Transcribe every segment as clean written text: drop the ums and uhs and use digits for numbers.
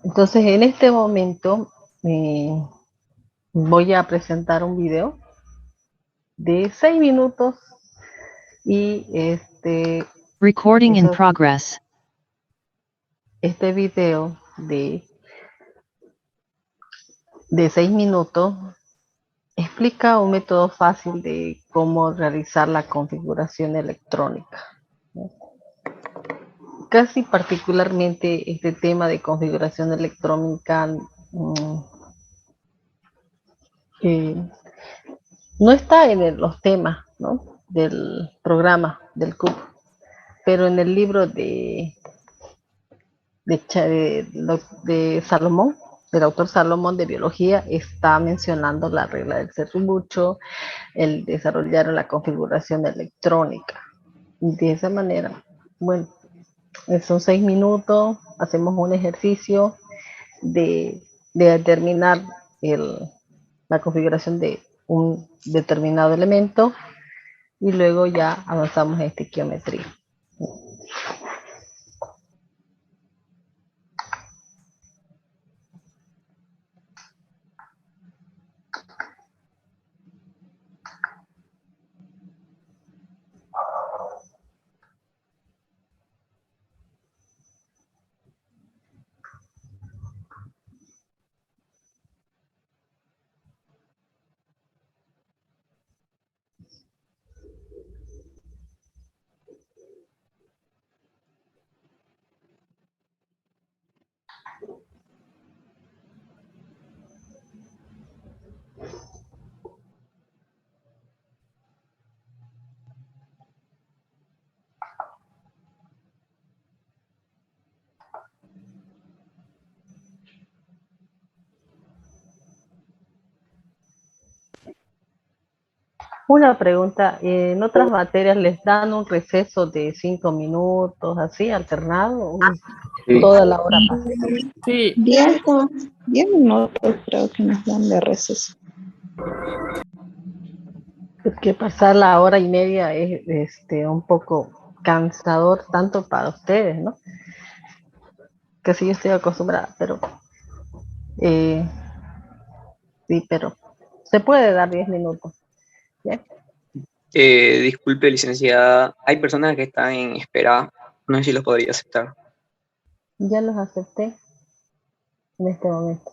Entonces, en este momento voy a presentar un video de 6 minutos y Recording in eso, progress. este video de 6 minutos explica un método fácil de cómo realizar la configuración electrónica. Casi particularmente este tema de configuración electrónica eh, no está en los temas, ¿no?, del programa del CUP, pero en el libro de Salomón, del autor Salomón de biología, está mencionando la regla del serrucho, el desarrollar la configuración electrónica. Y de esa manera, bueno, son 6 minutos, hacemos un ejercicio de determinar la configuración de un determinado elemento y luego ya avanzamos en estequiometría. Una pregunta, ¿en otras materias les dan un receso de 5 minutos, así, alternado? Sí. Toda la hora pasa. Sí, 10 minutos creo que nos dan de receso. Porque pasar la hora y media es un poco cansador tanto para ustedes, ¿no? Que sí, yo estoy acostumbrada, pero eh, sí, pero se puede dar 10 minutos. ¿Ya? Disculpe, licenciada, hay personas que están en espera, no sé si los podría aceptar. Ya los acepté en este momento.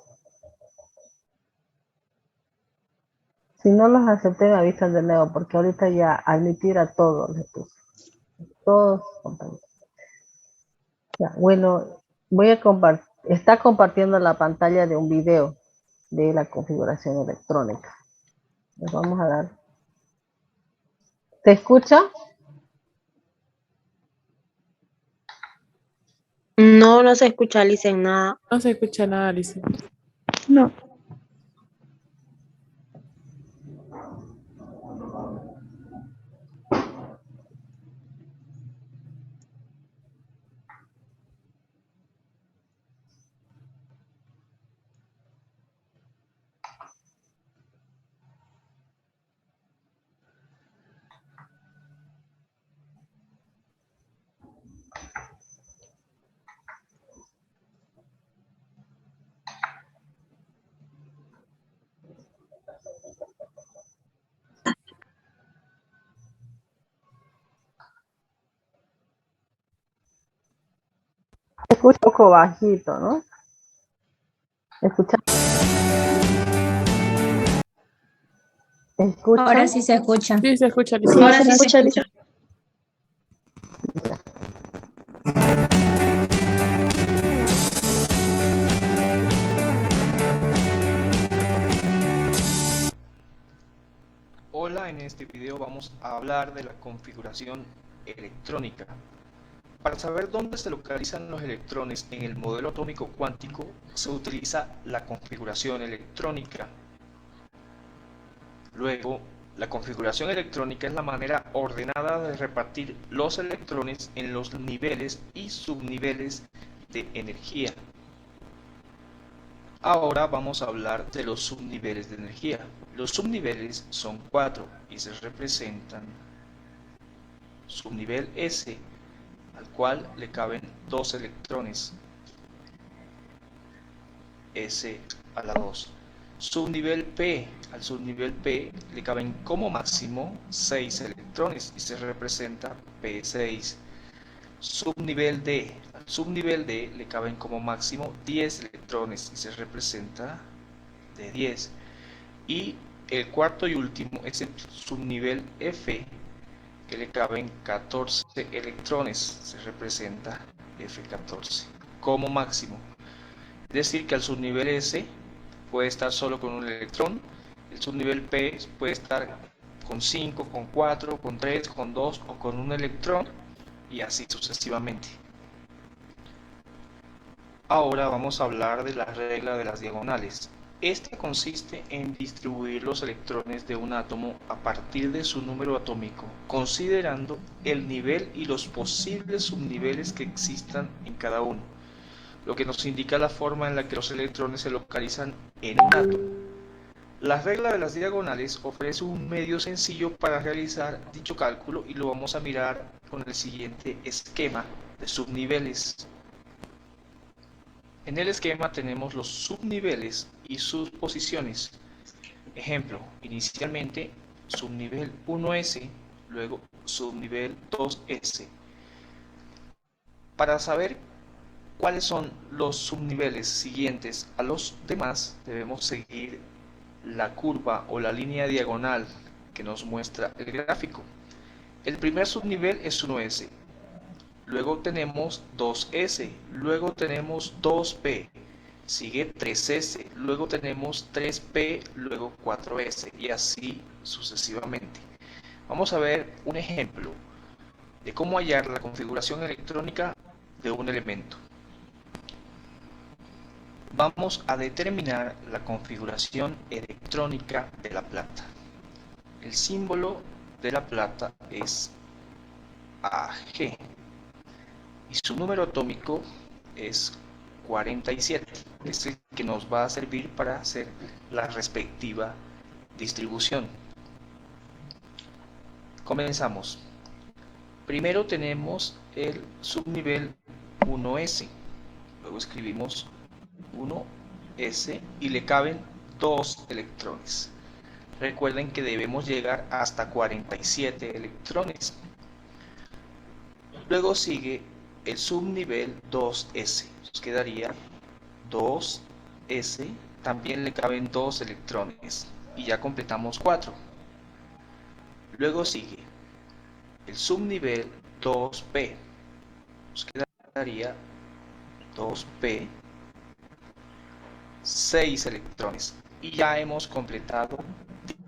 Si no los acepté, me avisan de nuevo, porque ahorita ya admitir a todos les puse. Todos compañeros. Ya, bueno, voy a compartir. Está compartiendo la pantalla de un video de la configuración electrónica. Les vamos a dar. ¿Se escucha? No, no se escucha, Licen, nada. no se escucha nada, Alicia. No. Se escucha un poco bajito, ¿no? ¿Escucha? Ahora ¿Escuchan? sí se escucha. Sí, se escucha, Alicia. Sí, Ahora se sí se escucha, escucha. Hola, en este video vamos a hablar de la configuración electrónica. Para saber dónde se localizan los electrones en el modelo atómico cuántico, se utiliza la configuración electrónica. Luego, la configuración electrónica es la manera ordenada de repartir los electrones en los niveles y subniveles de energía. Ahora vamos a hablar de los subniveles de energía. Los subniveles son 4 y se representan subnivel S, al cual le caben 2 electrones. S a la 2. Subnivel P, al subnivel P le caben como máximo 6 electrones y se representa P6. Subnivel D, al subnivel D le caben como máximo 10 electrones y se representa D10. Y el cuarto y último es el subnivel F, que le caben 14 electrones, se representa F14 como máximo. Es decir, que al subnivel S puede estar solo con un electrón, el subnivel P puede estar con 5, con 4, con 3, con 2 o con un electrón, y así sucesivamente. Ahora vamos a hablar de la regla de las diagonales. Esta consiste en distribuir los electrones de un átomo a partir de su número atómico, considerando el nivel y los posibles subniveles que existan en cada uno, lo que nos indica la forma en la que los electrones se localizan en un átomo. La regla de las diagonales ofrece un medio sencillo para realizar dicho cálculo y lo vamos a mirar con el siguiente esquema de subniveles. En el esquema tenemos los subniveles y sus posiciones. Ejemplo, inicialmente subnivel 1S, luego subnivel 2S. Para saber cuáles son los subniveles siguientes a los demás, debemos seguir la curva o la línea diagonal que nos muestra el gráfico. El primer subnivel es 1S, luego tenemos 2S, luego tenemos 2P, sigue 3S, luego tenemos 3P, luego 4S y así sucesivamente. Vamos a ver un ejemplo de cómo hallar la configuración electrónica de un elemento. Vamos a determinar la configuración electrónica de la plata. El símbolo de la plata es Ag y su número atómico es 47. Es el que nos va a servir para hacer la respectiva distribución. Comenzamos. Primero tenemos el subnivel 1S. Luego escribimos 1S y le caben 2 electrones. Recuerden que debemos llegar hasta 47 electrones. Luego sigue el subnivel 2S. Nos quedaría 2S, también le caben 2 electrones y ya completamos 4. Luego sigue el subnivel 2P. Nos quedaría 2P, 6 electrones y ya hemos completado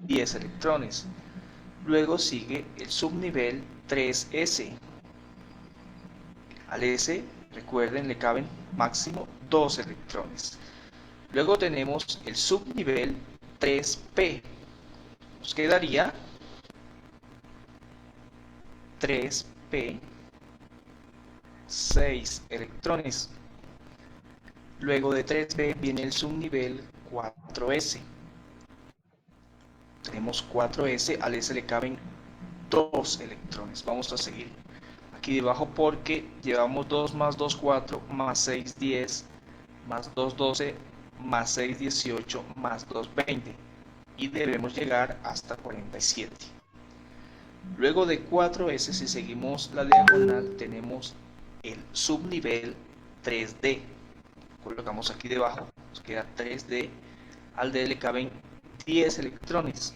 10 electrones. Luego sigue el subnivel 3S. Al S, recuerden, le caben máximo 2 electrones. Luego tenemos el subnivel 3P. Nos quedaría 3P, 6 electrones. Luego de 3P viene el subnivel 4S. Tenemos 4S, al S le caben 2 electrones. Vamos a seguir aquí debajo porque llevamos 2 más 2, 4, más 6, 10, más 2, 12, más 6, 18, más 2, 20. Y debemos llegar hasta 47. Luego de 4S, si seguimos la diagonal, tenemos el subnivel 3D. Colocamos aquí debajo, nos queda 3D. Al D le caben 10 electrones.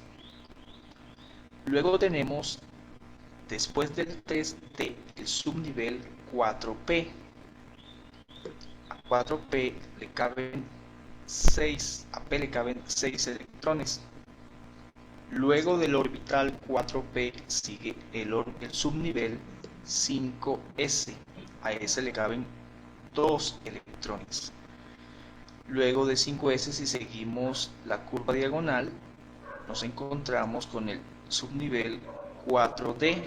Luego tenemos, después del 3D, el subnivel 4P. A 4P le caben 6, a P le caben 6 electrones. Luego del orbital 4P sigue el subnivel 5S. A S le caben 2 electrones. Luego de 5S, si seguimos la curva diagonal, nos encontramos con el subnivel 4D.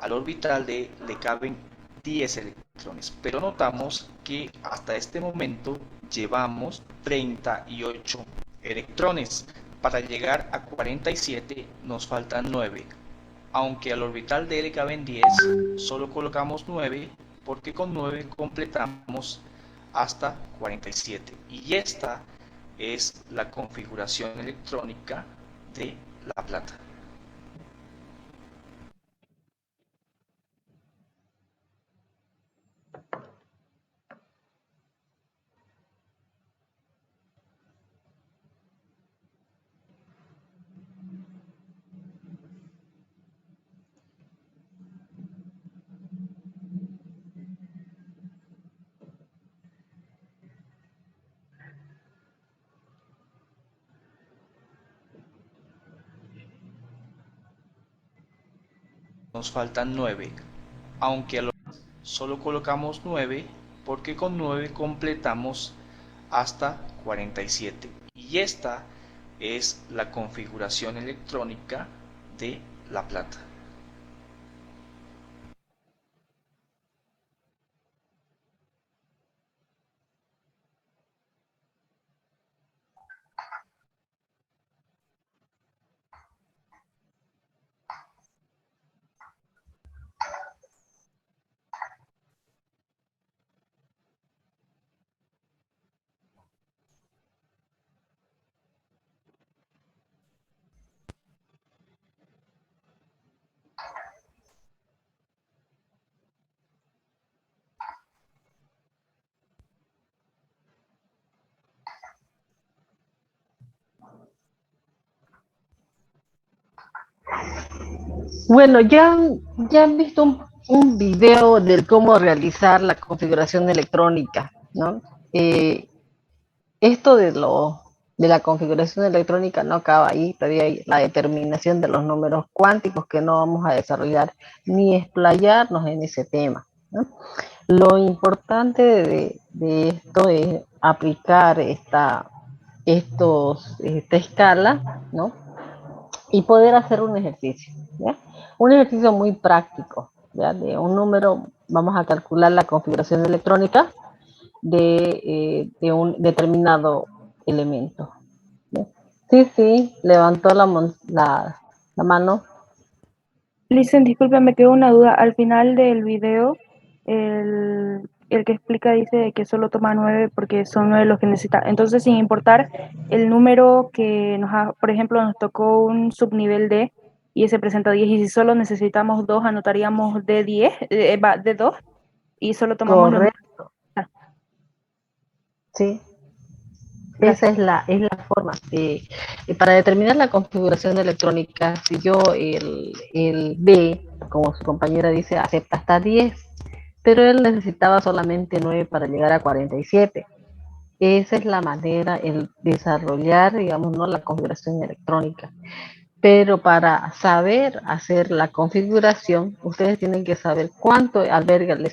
Al orbital D le caben 10 electrones, pero notamos que hasta este momento llevamos 38 electrones. Para llegar a 47 nos faltan 9. Aunque al orbital D le caben 10, solo colocamos 9 porque con 9 completamos hasta 47. Y esta es la configuración electrónica de La Plata. Nos faltan 9, aunque solo colocamos 9 porque con 9 completamos hasta 47. Y esta es la configuración electrónica de La Plata. Bueno, ya han visto un video de cómo realizar la configuración electrónica, ¿no? Eh, Esto de la configuración electrónica no acaba ahí, todavía hay la determinación de los números cuánticos que no vamos a desarrollar ni explayarnos en ese tema, ¿no? Lo importante de esto es aplicar esta escala, ¿no? Y poder hacer un ejercicio, ¿ya? Un ejercicio muy práctico, ¿ya? De un número, vamos a calcular la configuración electrónica de un determinado elemento. ¿Ya? Sí, sí, levantó la mano. Listen, disculpe, me quedó una duda. Al final del video, el que explica dice que solo toma 9 porque son 9 los que necesita. Entonces, sin importar el número que por ejemplo, nos tocó un subnivel D y ese presenta 10, y si solo necesitamos 2, anotaríamos D10, D2, y solo tomamos los 9. Correcto, sí. Esa es la forma. Para determinar la configuración electrónica, si yo el B, como su compañera dice, acepta hasta 10, pero él necesitaba solamente 9 para llegar a 47. Esa es la manera, el desarrollar, digamos, ¿no?, la configuración electrónica. Pero para saber hacer la configuración, ustedes tienen que saber cuánto alberga el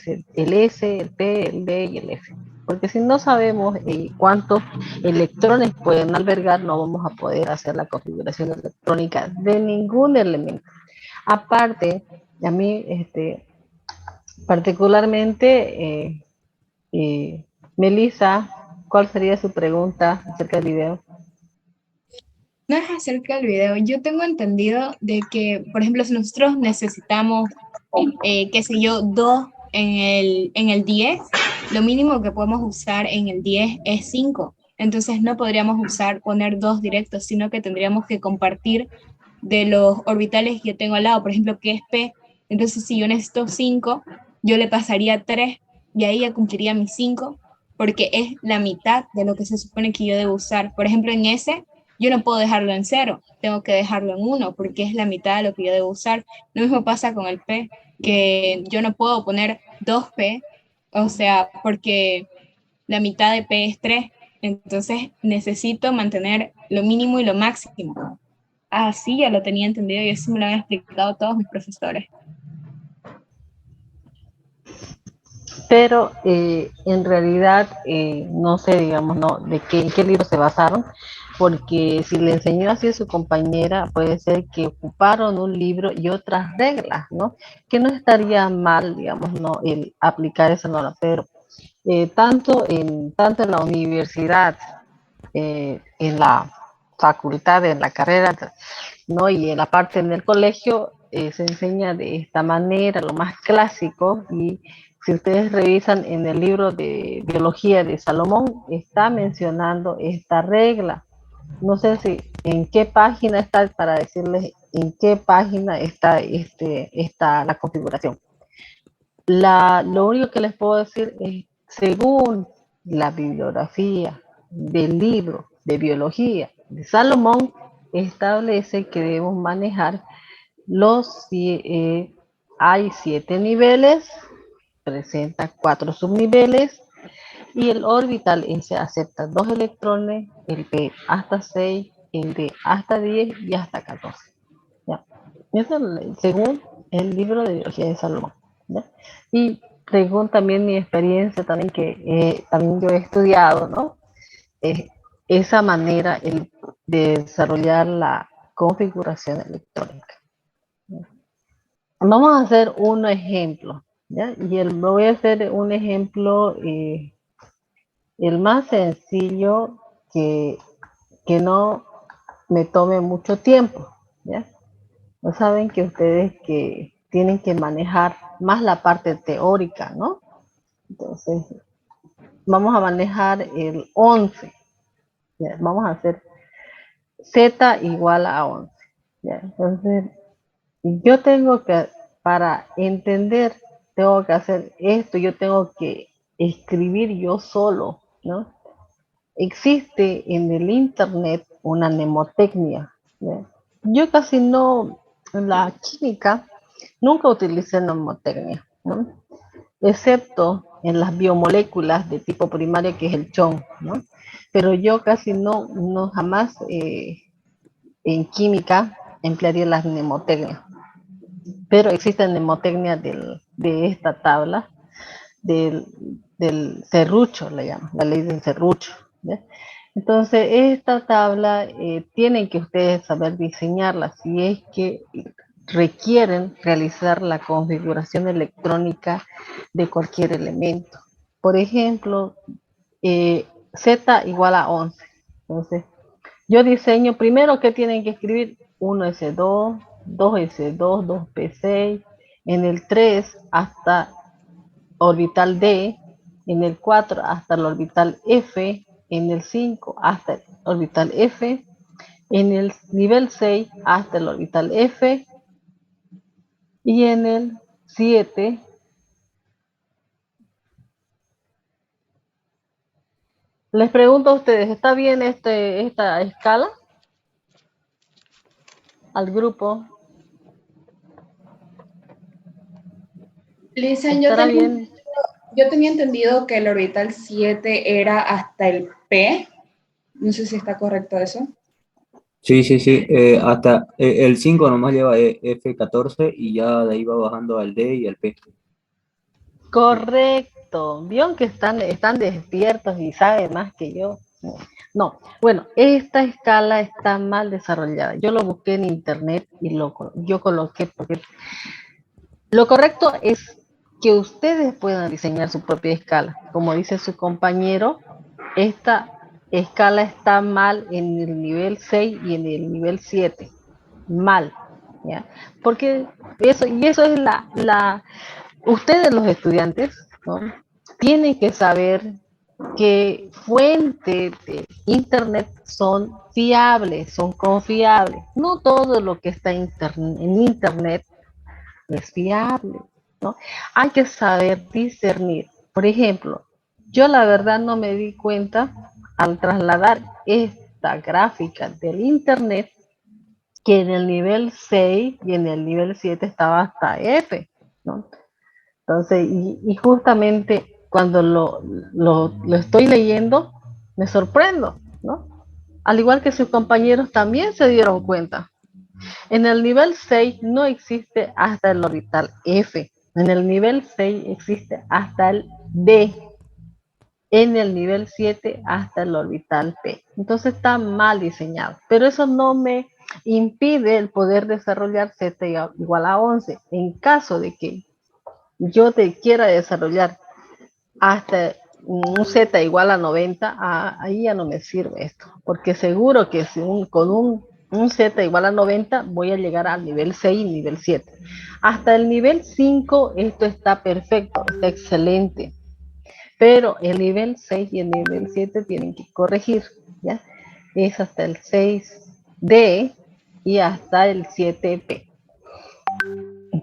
S, el P, el D y el F. Porque si no sabemos cuántos electrones pueden albergar, no vamos a poder hacer la configuración electrónica de ningún elemento. Aparte, a mí particularmente, Melissa, ¿cuál sería su pregunta acerca del video? No es acerca del video. Yo tengo entendido de que, por ejemplo, si nosotros necesitamos, qué sé yo, 2 en el 10, lo mínimo que podemos usar en el 10 es 5. Entonces no podríamos poner 2 directos, sino que tendríamos que compartir de los orbitales que yo tengo al lado, por ejemplo, que es P. Entonces, si yo necesito 5, yo le pasaría 3 y ahí ya cumpliría mis 5, porque es la mitad de lo que se supone que yo debo usar. Por ejemplo, en S, yo no puedo dejarlo en 0, tengo que dejarlo en 1, porque es la mitad de lo que yo debo usar. Lo mismo pasa con el P, que yo no puedo poner 2P, o sea, porque la mitad de P es 3, entonces necesito mantener lo mínimo y lo máximo. Así ya lo tenía entendido y eso me lo han explicado todos mis profesores. Pero en realidad no sé, digamos, ¿no?, en qué libro se basaron, porque si le enseñó así a su compañera, puede ser que ocuparon un libro y otras reglas, ¿no? Que no estaría mal, digamos, ¿no?, el aplicar esa norma, pero tanto en la universidad, en la facultad, en la carrera, ¿no?, y en la parte en el colegio, se enseña de esta manera, lo más clásico, y si ustedes revisan en el libro de biología de Salomón, está mencionando esta regla. No sé si en qué página está para decirles en qué página está está la configuración. Lo único que les puedo decir es, según la bibliografía del libro de biología de Salomón, establece que debemos manejar hay 7 niveles, presenta 4 subniveles, y el orbital S acepta 2 electrones, el P hasta 6, el D hasta 10 y hasta 14. ¿Ya? Eso según el libro de biología de Salomón. ¿Ya? Y según también mi experiencia, también que también yo he estudiado, ¿no? Esa manera de desarrollar la configuración electrónica. Vamos a hacer un ejemplo, ¿ya? Y voy a hacer un ejemplo, el más sencillo, que no me tome mucho tiempo, ¿ya? No saben que ustedes que tienen que manejar más la parte teórica, ¿no? Entonces, vamos a manejar el 11. ¿Ya? Vamos a hacer Z igual a 11. ¿Ya? Entonces, yo tengo que, para entender, tengo que hacer esto, yo tengo que escribir yo solo, ¿no? Existe en el internet una mnemotecnia, ¿ya? Yo casi no, en la química, nunca utilicé mnemotecnia, ¿no? Excepto en las biomoléculas de tipo primario, que es el CHON, ¿no? Pero yo casi no jamás en química emplearía las mnemotecnias. Pero existe mnemotecnia de esta tabla, del serrucho, le llaman, la ley del serrucho, ¿ya? Entonces, esta tabla tienen que ustedes saber diseñarla si es que requieren realizar la configuración electrónica de cualquier elemento. Por ejemplo, Z igual a 11. Entonces, yo diseño primero que tienen que escribir 1S2, 2S2, 2P6, en el 3 hasta orbital D, en el 4 hasta el orbital F, en el 5 hasta el orbital F, en el nivel 6 hasta el orbital F, y en el 7 les pregunto a ustedes, ¿está bien esta escala? Al grupo. Listen, ¿Estará bien? yo tenía entendido que el orbital 7 era hasta el P. No sé si está correcto eso. Sí, sí, sí. Hasta el 5 nomás lleva F14 y ya de ahí va bajando al D y al P. Correcto. Vieron que están despiertos y saben más que yo. No, bueno, esta escala está mal desarrollada. Yo lo busqué en internet y yo coloqué, porque lo correcto es que ustedes puedan diseñar su propia escala. Como dice su compañero, esta escala está mal en el nivel 6 y en el nivel 7. Mal, ¿ya? Porque eso es ustedes los estudiantes, ¿no? Tienen que saber que fuentes de internet son fiables, son confiables. No todo lo que está en internet es fiable, ¿no? Hay que saber discernir. Por ejemplo, yo la verdad no me di cuenta al trasladar esta gráfica del internet que en el nivel 6 y en el nivel 7 estaba hasta F, ¿no? Entonces, y justamente cuando lo estoy leyendo, me sorprendo, ¿no? Al igual que sus compañeros también se dieron cuenta. En el nivel 6 no existe hasta el orbital F. En el nivel 6 existe hasta el D. En el nivel 7 hasta el orbital P. Entonces está mal diseñado. Pero eso no me impide el poder desarrollar Z igual a 11. En caso de que yo te quiera desarrollar hasta un Z igual a 90, ahí ya no me sirve esto. Porque seguro que con un un Z igual a 90, voy a llegar al nivel 6 y nivel 7. Hasta el nivel 5 esto está perfecto, está excelente. Pero el nivel 6 y el nivel 7 tienen que corregir, ¿ya? Es hasta el 6D y hasta el 7P.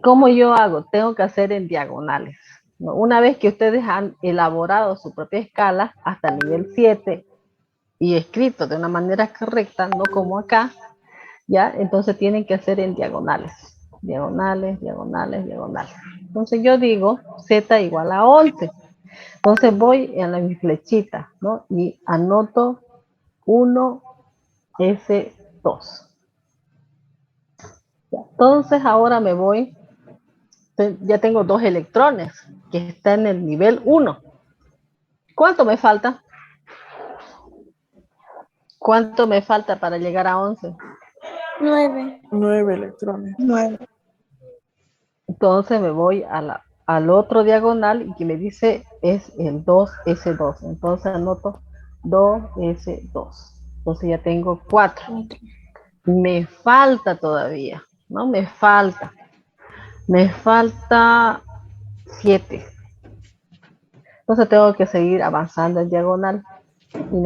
¿Cómo yo hago? Tengo que hacer en diagonales, ¿no? Una vez que ustedes han elaborado su propia escala hasta el nivel 7 y escrito de una manera correcta, no como acá, ¿ya? Entonces tienen que hacer en diagonales. Diagonales, diagonales, diagonales. Entonces yo digo Z igual a 11. Entonces voy en la mi flechita, ¿no? Y anoto 1S2. Entonces ahora me voy, ya tengo 2 electrones que están en el nivel 1. ¿Cuánto me falta? ¿Cuánto me falta para llegar a 11? 9 electrones. Entonces me voy al otro diagonal y que me dice es el 2S2. Entonces anoto 2S2. Entonces ya tengo 4. Me falta todavía, ¿no? Me falta 7. Entonces tengo que seguir avanzando en diagonal. Y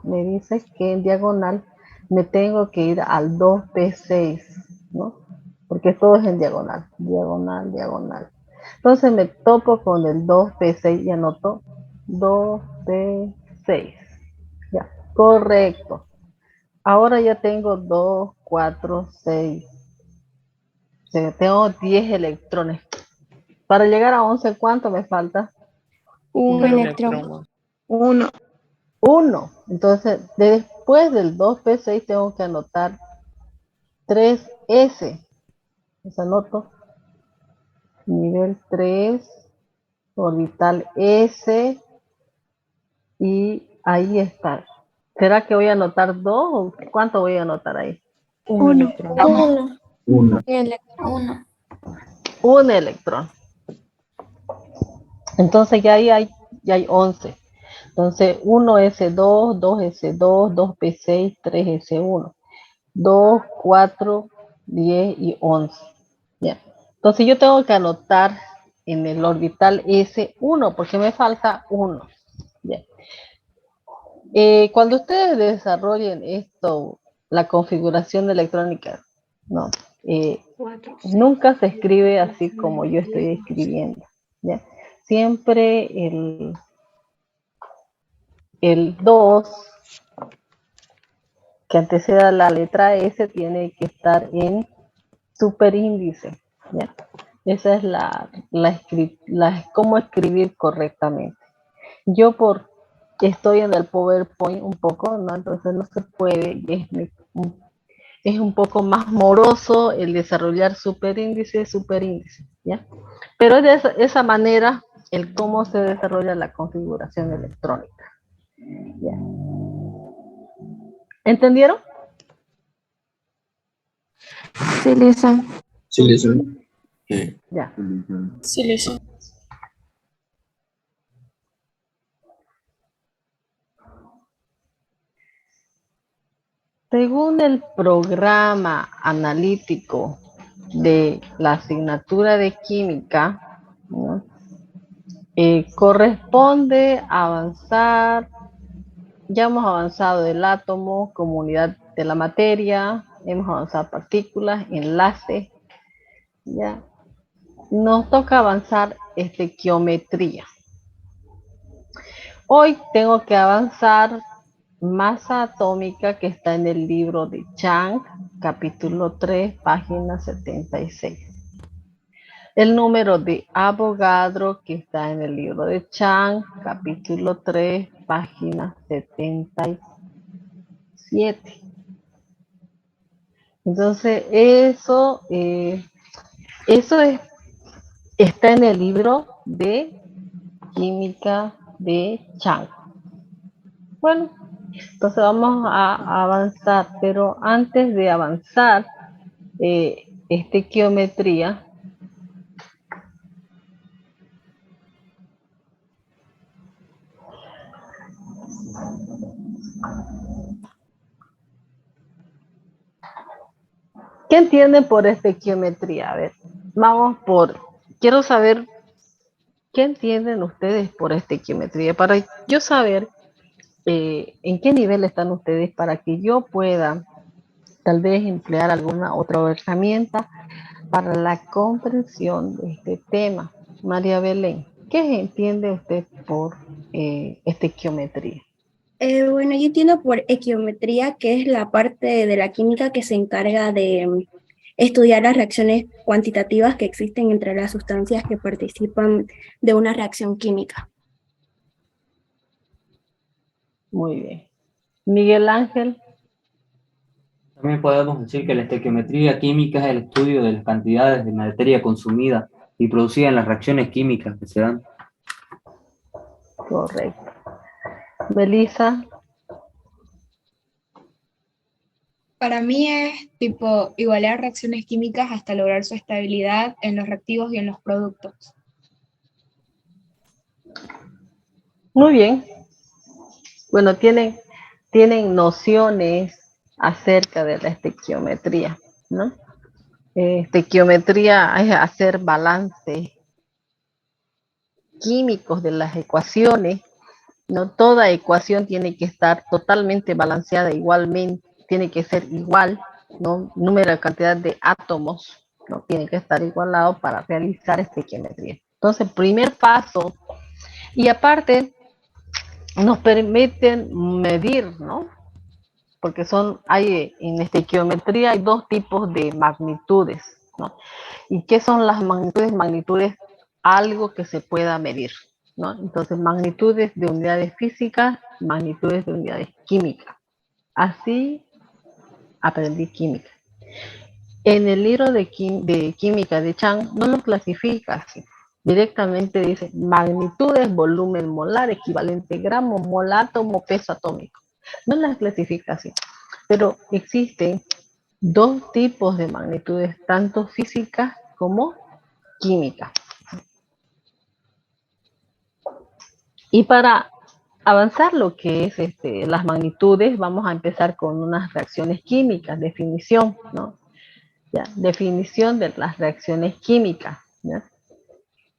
me dice que en diagonal me tengo que ir al 2P6, ¿no? Porque todo es en diagonal, diagonal, diagonal. Entonces me topo con el 2P6 y anoto 2P6. Ya, correcto. Ahora ya tengo 2, 4, 6. O sea, tengo 10 electrones. Para llegar a 11, ¿cuánto me falta? Un electrón. 1. 1. Entonces, después del 2P6 tengo que anotar 3S. Les anoto nivel 3, orbital S, y ahí está. ¿Será que voy a anotar 2 o cuánto voy a anotar ahí? Un electrón. Un electrón. Entonces ya hay 11. Entonces 1S2, 2S2, 2P6, 3S1. 2, 4, 10 y 11. ¿Ya? Entonces yo tengo que anotar en el orbital S1 porque me falta 1. ¿Ya? Cuando ustedes desarrollen esto, la configuración electrónica, no, nunca se escribe así como yo estoy escribiendo. ¿Ya? Siempre el 2 que anteceda la letra S tiene que estar en superíndice. ¿Ya? Esa es cómo escribir correctamente. Yo estoy en el PowerPoint un poco, ¿no? Entonces no se puede, es un poco más moroso el desarrollar superíndice, ¿ya? Pero de esa manera, el cómo se desarrolla la configuración electrónica. ¿Ya? ¿Entendieron? Sí, Lisa. Sí, listo. Ya. Sí, listo. Según el programa analítico de la asignatura de química, ¿no? Corresponde avanzar, ya hemos avanzado el átomo como unidad de la materia, hemos avanzado partículas, enlaces, ya. Nos toca avanzar estequiometría. Hoy tengo que avanzar masa atómica que está en el libro de Chang, capítulo 3, página 76. El número de Avogadro que está en el libro de Chang, capítulo 3, página 77. Entonces, está en el libro de química de Chang. Bueno, entonces vamos a avanzar, pero antes de avanzar, estequiometría, ¿Qué entienden por estequiometría? A ver, quiero saber, ¿qué entienden ustedes por estequiometría? Para yo saber en qué nivel están ustedes para que yo pueda tal vez emplear alguna otra herramienta para la comprensión de este tema. María Belén, ¿qué entiende usted por estequiometría? Bueno, yo entiendo por equiometría, que es la parte de la química que se encarga de estudiar las reacciones cuantitativas que existen entre las sustancias que participan de una reacción química. Muy bien. Miguel Ángel. También podemos decir que la estequiometría química es el estudio de las cantidades de materia consumida y producida en las reacciones químicas que se dan. Correcto. Melissa. Para mí es tipo igualar reacciones químicas hasta lograr su estabilidad en los reactivos y en los productos. Muy bien. Bueno, tienen nociones acerca de la estequiometría, ¿no? Estequiometría es hacer balance químicos de las ecuaciones. No toda ecuación tiene que estar totalmente balanceada igualmente, tiene que ser igual, ¿no? Número de cantidad de átomos, ¿no? Tiene que estar igualado para realizar estequiometría. Entonces, primer paso, y aparte nos permiten medir, ¿no? Porque en estequiometría hay dos tipos de magnitudes, ¿no? ¿Y qué son las magnitudes? Magnitudes, algo que se pueda medir, ¿no? Entonces, magnitudes de unidades físicas, magnitudes de unidades químicas. Así aprendí química. En el libro de química de Chang no lo clasifica así. Directamente dice magnitudes, volumen molar, equivalente gramo, mol, átomo, peso atómico. No las clasifica así. Pero existen dos tipos de magnitudes, tanto físicas como químicas. Y para avanzar lo que es las magnitudes, vamos a empezar con unas reacciones químicas, definición, ¿no? Ya, definición de las reacciones químicas, ¿ya?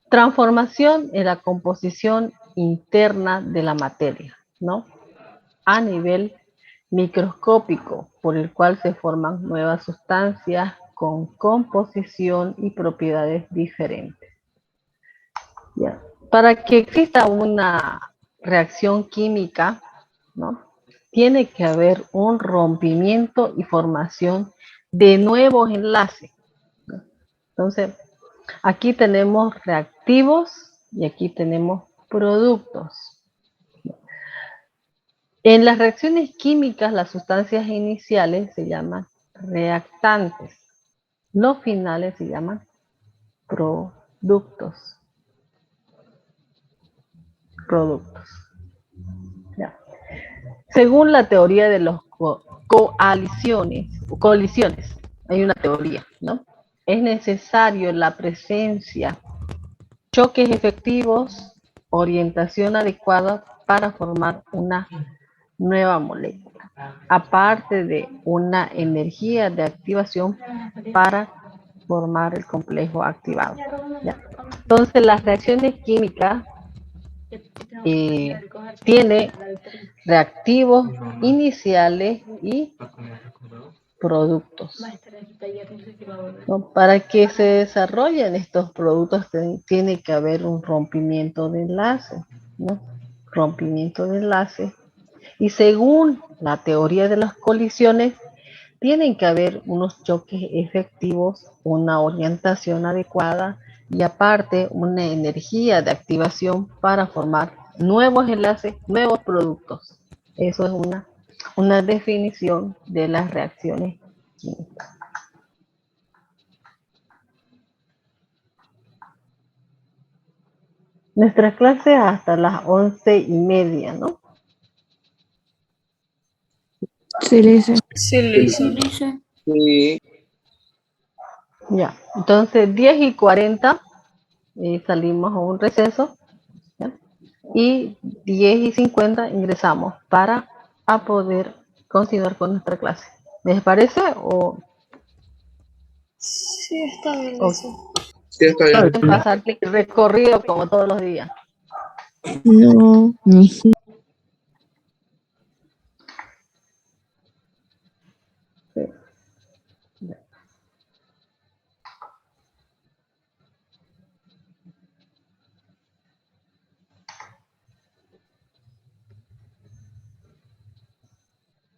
Transformación en la composición interna de la materia, ¿no? A nivel microscópico, por el cual se forman nuevas sustancias con composición y propiedades diferentes. ¿Ya? Para que exista una reacción química, ¿no? Tiene que haber un rompimiento y formación de nuevos enlaces, ¿no? Entonces, aquí tenemos reactivos y aquí tenemos productos. En las reacciones químicas, las sustancias iniciales se llaman reactantes. Los finales se llaman productos. Ya. Según la teoría de los colisiones, hay una teoría, ¿no? Es necesario la presencia, choques efectivos, orientación adecuada para formar una nueva molécula, aparte de una energía de activación para formar el complejo activado. ¿Ya? Entonces, las reacciones químicas tiene reactivos iniciales y productos, ¿no? Para que se desarrollen estos productos tiene que haber un rompimiento de enlace, ¿no? Rompimiento de enlace. Y según la teoría de las colisiones, tienen que haber unos choques efectivos, una orientación adecuada y aparte una energía de activación para formar nuevos enlaces, nuevos productos. Eso es una definición de las reacciones químicas. Nuestra clase hasta las 11:30, ¿no? Sí, Lisa. Sí, Lisa. Sí. Ya, entonces 10:40 salimos a un receso, ¿ya? Y 10:50 ingresamos para poder continuar con nuestra clase. ¿Les parece o Sí, está bien O eso. Sí, está bien. pueden pasar recorrido como todos los días. No.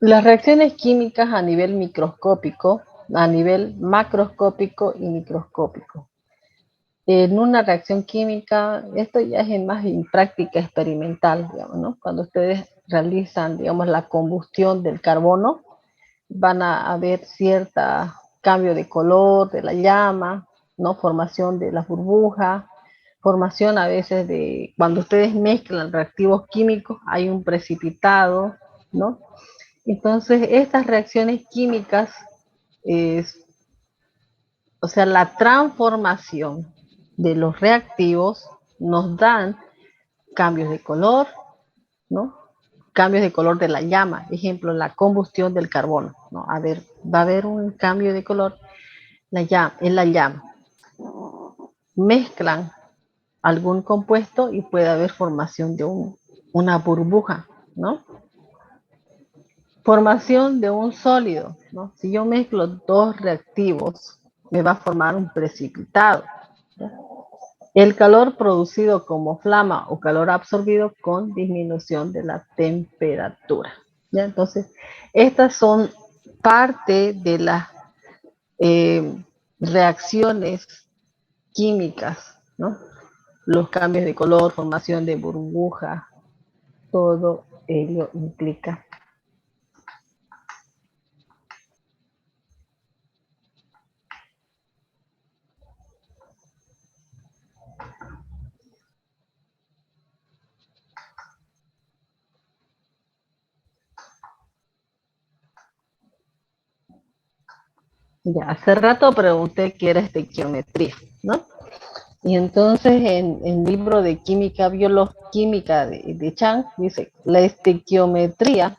Las reacciones químicas a nivel microscópico, a nivel macroscópico y microscópico. En una reacción química, esto ya es más en práctica experimental, digamos, ¿no? Cuando ustedes realizan, digamos, la combustión del carbono, van a ver cierta cambio de color de la llama, ¿no? Formación de las burbujas, formación a veces de, cuando ustedes mezclan reactivos químicos, hay un precipitado, ¿no? Entonces, estas reacciones químicas, o sea, la transformación de los reactivos nos dan cambios de color, ¿no? Cambios de color de la llama, ejemplo, la combustión del carbono, ¿no? A ver, va a haber un cambio de color en la llama. Mezclan algún compuesto y puede haber formación de una burbuja, ¿no? Formación de un sólido, ¿no? Si yo mezclo dos reactivos, me va a formar un precipitado, ¿ya? El calor producido como flama o calor absorbido con disminución de la temperatura, ¿ya? Entonces, estas son parte de las reacciones químicas, ¿no? Los cambios de color, formación de burbujas, todo ello implica. Ya, hace rato pregunté qué era estequiometría, ¿no? Y entonces en el libro de química biológica de Chang dice, la estequiometría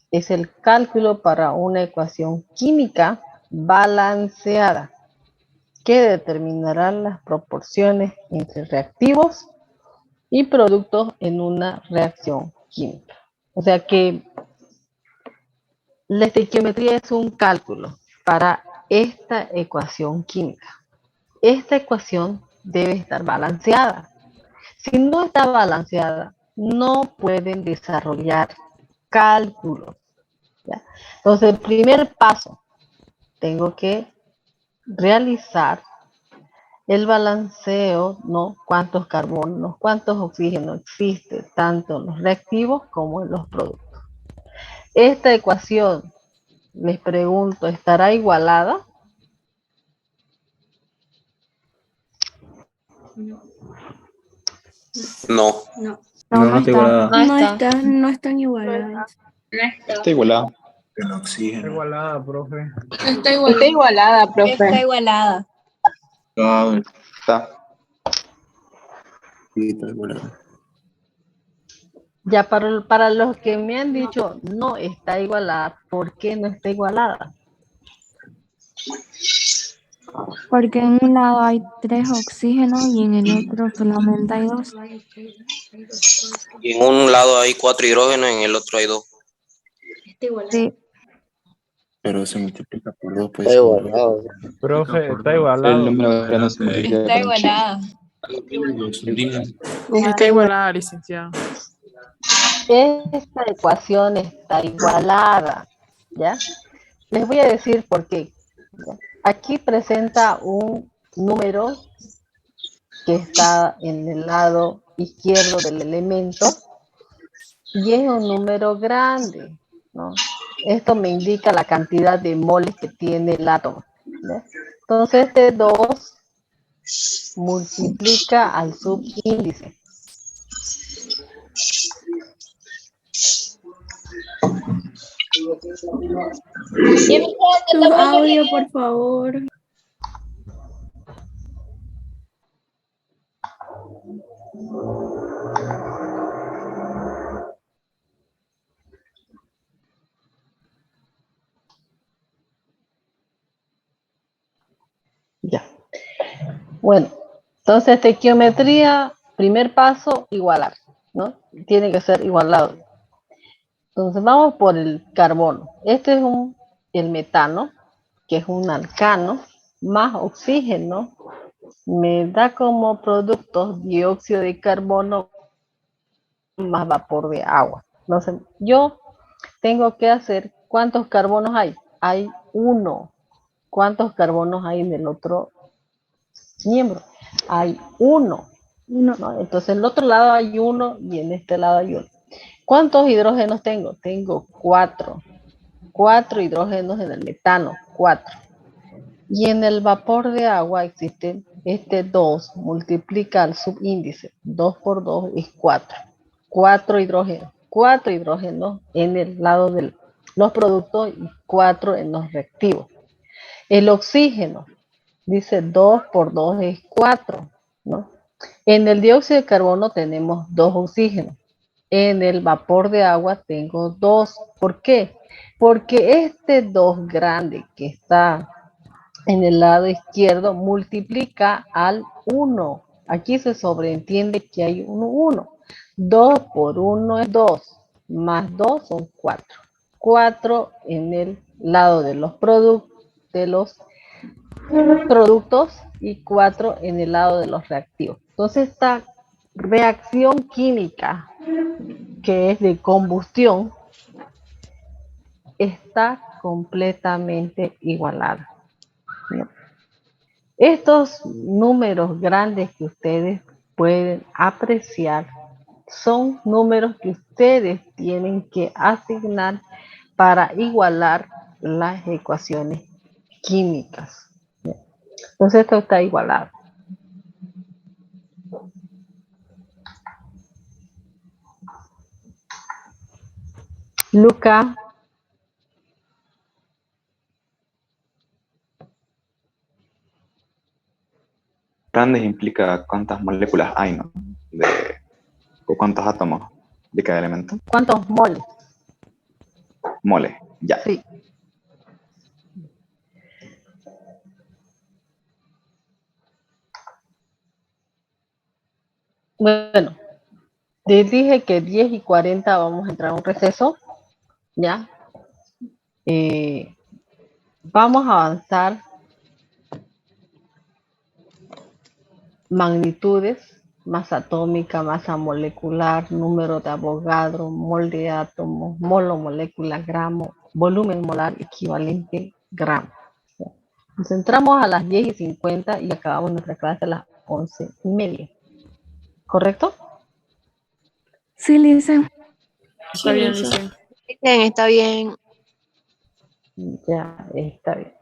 es el cálculo para una ecuación química balanceada que determinará las proporciones entre reactivos y productos en una reacción química. O sea que la estequiometría es un cálculo para esta ecuación química. Esta ecuación debe estar balanceada. Si no está balanceada, no pueden desarrollar cálculos, ¿ya? Entonces, el primer paso, tengo que realizar el balanceo, ¿no? Cuántos carbonos, cuántos oxígenos existe, tanto en los reactivos como en los productos. Esta ecuación, les pregunto, ¿estará igualada? No. No, No está igualada. no están igualadas. Está igualado. El oxígeno. Está igualada, profe. Está igualada, profe. Está igualada. Está. Sí, está igualado. Ya para los que me han dicho no está igualada, ¿por qué no está igualada? Porque en un lado hay 3 oxígenos y en el otro solamente hay 2. Y en un lado hay 4 hidrógenos, en el otro hay 2. Está igualada. Sí. Pero se multiplica por 2, pues. Está igualado. Profe, está igualado. El número grande se multiplica Está por un chico. igualada. Está igualada, licenciado. Esta ecuación está igualada, ¿ya? Les voy a decir por qué. Aquí presenta un número que está en el lado izquierdo del elemento y es un número grande, ¿no? Esto me indica la cantidad de moles que tiene el átomo, ¿ya? Entonces este 2 multiplica al subíndice. Tu audio, por favor. Bueno, entonces estequiometría, primer paso, igualar, ¿no? Tiene que ser igualado. Entonces vamos por el carbono. Este es el metano, que es un alcano, más oxígeno, me da como productos dióxido de carbono más vapor de agua. Entonces yo tengo que hacer, ¿cuántos carbonos hay? Hay uno. ¿Cuántos carbonos hay en el otro miembro? Hay uno. ¿No? Entonces en el otro lado hay uno y en este lado hay uno. ¿Cuántos hidrógenos tengo? Tengo 4. 4 hidrógenos en el metano, 4. Y en el vapor de agua existe este 2, multiplica el subíndice. 2 por 2 es 4. 4 hidrógenos. 4 hidrógenos en el lado de los productos y 4 en los reactivos. El oxígeno, dice 2 por 2 es 4, ¿no? En el dióxido de carbono tenemos 2 oxígenos. En el vapor de agua tengo 2. ¿Por qué? Porque este 2 grande que está en el lado izquierdo multiplica al 1. Aquí se sobreentiende que hay un 1. 2 por 1 es 2, más 2 son 4. 4 en el lado de los productos y 4 en el lado de los reactivos. Entonces esta reacción química que es de combustión está completamente igualada, ¿no? Estos números grandes que ustedes pueden apreciar son números que ustedes tienen que asignar para igualar las ecuaciones químicas. Entonces esto está igualado. Luca. Grandes implica cuántas moléculas hay, ¿no? O cuántos átomos de cada elemento. ¿Cuántos moles? Mole, ya. Sí. Bueno, les dije que 10 y 40 vamos a entrar a un receso, ¿ya? Vamos a avanzar magnitudes, masa atómica, masa molecular, número de Avogadro, mol de átomos, molo molécula, gramo, volumen molar equivalente, gramo. Nos entramos a las 10:50 y acabamos nuestra clase a las 11:30. ¿Correcto? Sí, Lisa. Está bien, Lisa. Está bien. Ya, está bien.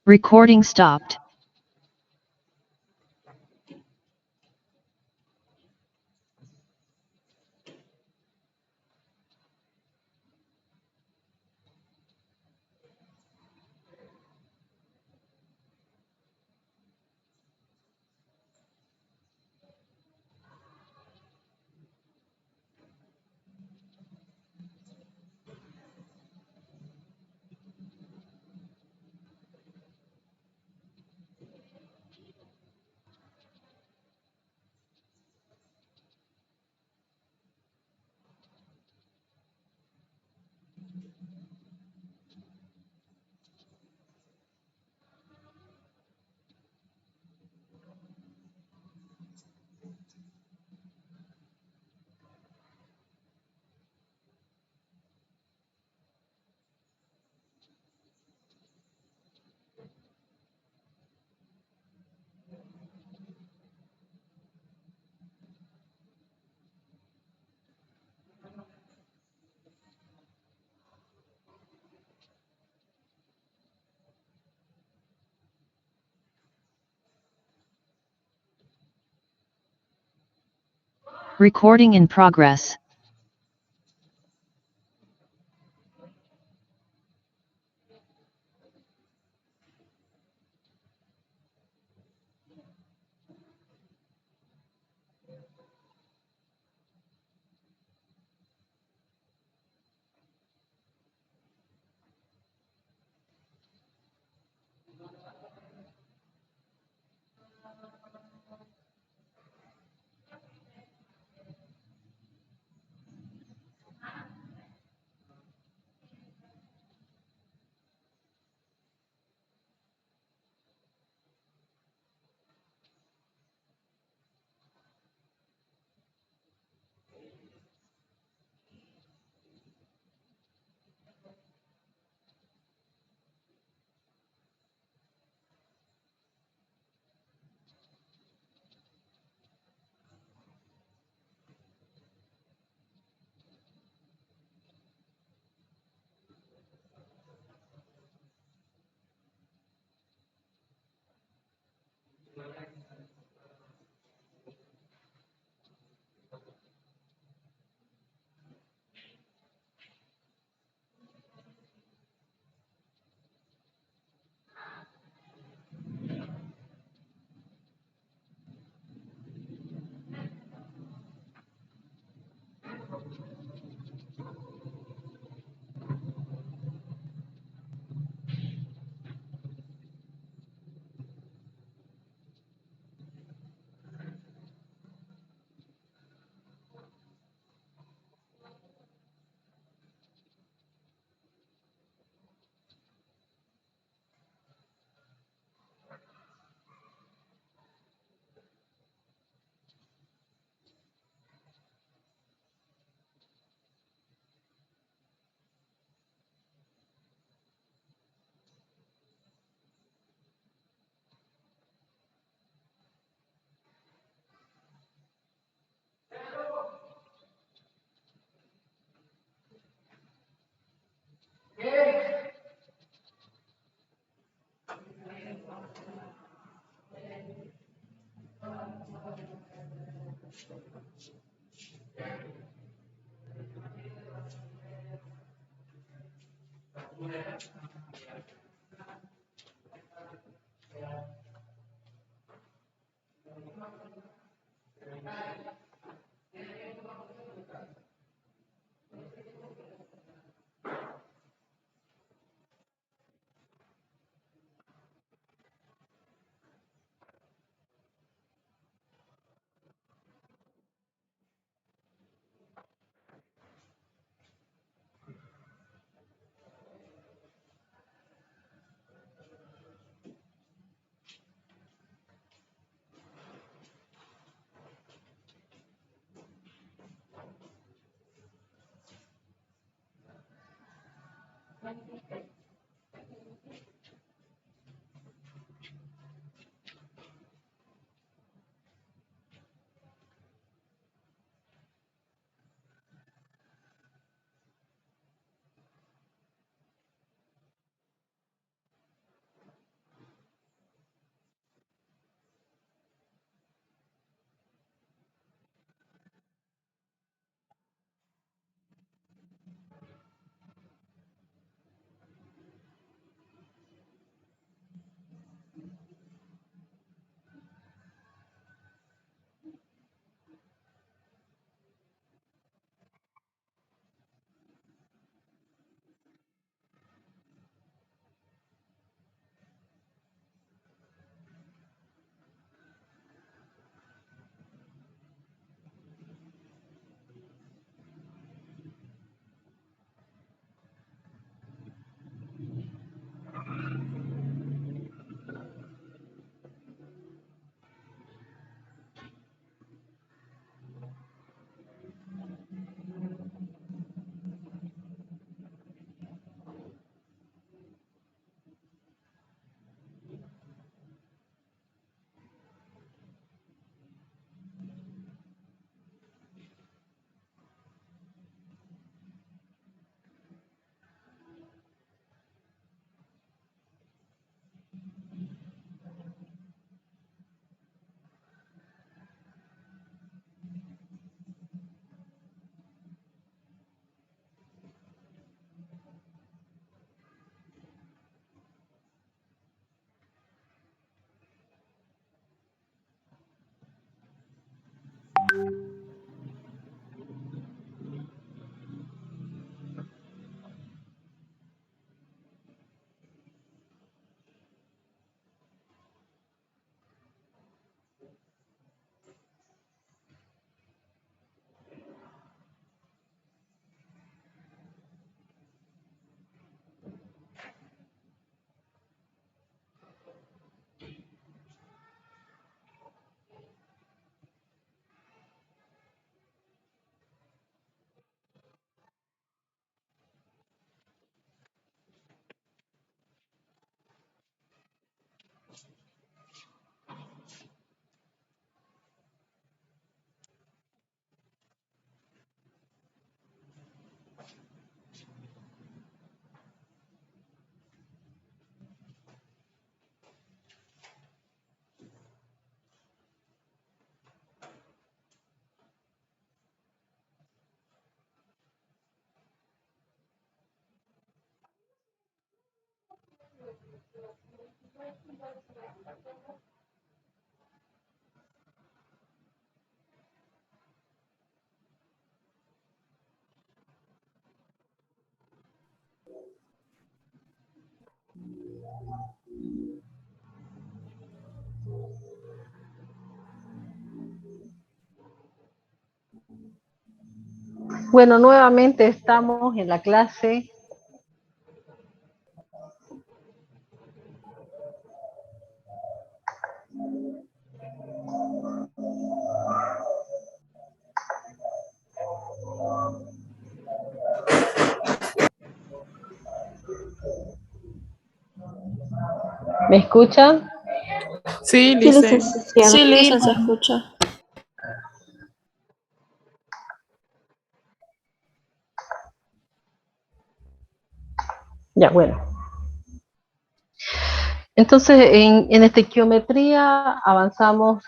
Recording stopped. Recording in progress. Bueno, nuevamente estamos en la clase. ¿Me escuchan? Sí, Sí, Licen. licenciada. Sí, Licen, se escucha. Ya, bueno. Entonces, en estequiometría avanzamos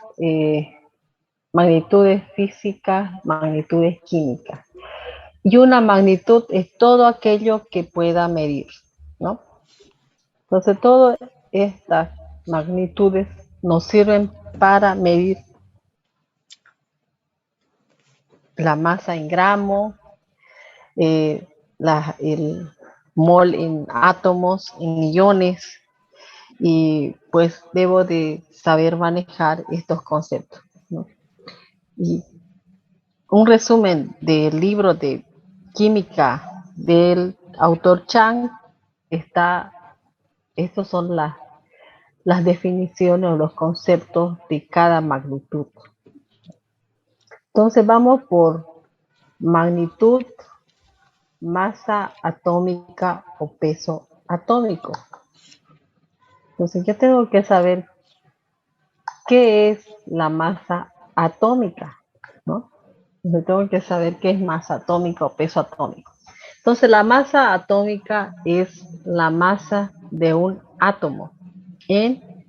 magnitudes físicas, magnitudes químicas. Y una magnitud es todo aquello que pueda medir, ¿no? Entonces, todas estas magnitudes nos sirven para medir la masa en gramos, el mol en átomos, en iones, y pues debo de saber manejar estos conceptos, ¿no? Y un resumen del libro de química del autor Chang estos son las definiciones o los conceptos de cada magnitud. Entonces vamos por magnitud, masa atómica o peso atómico. Entonces yo tengo que saber qué es la masa atómica, ¿no? Yo tengo que saber qué es masa atómica o peso atómico. Entonces la masa atómica es la masa de un átomo en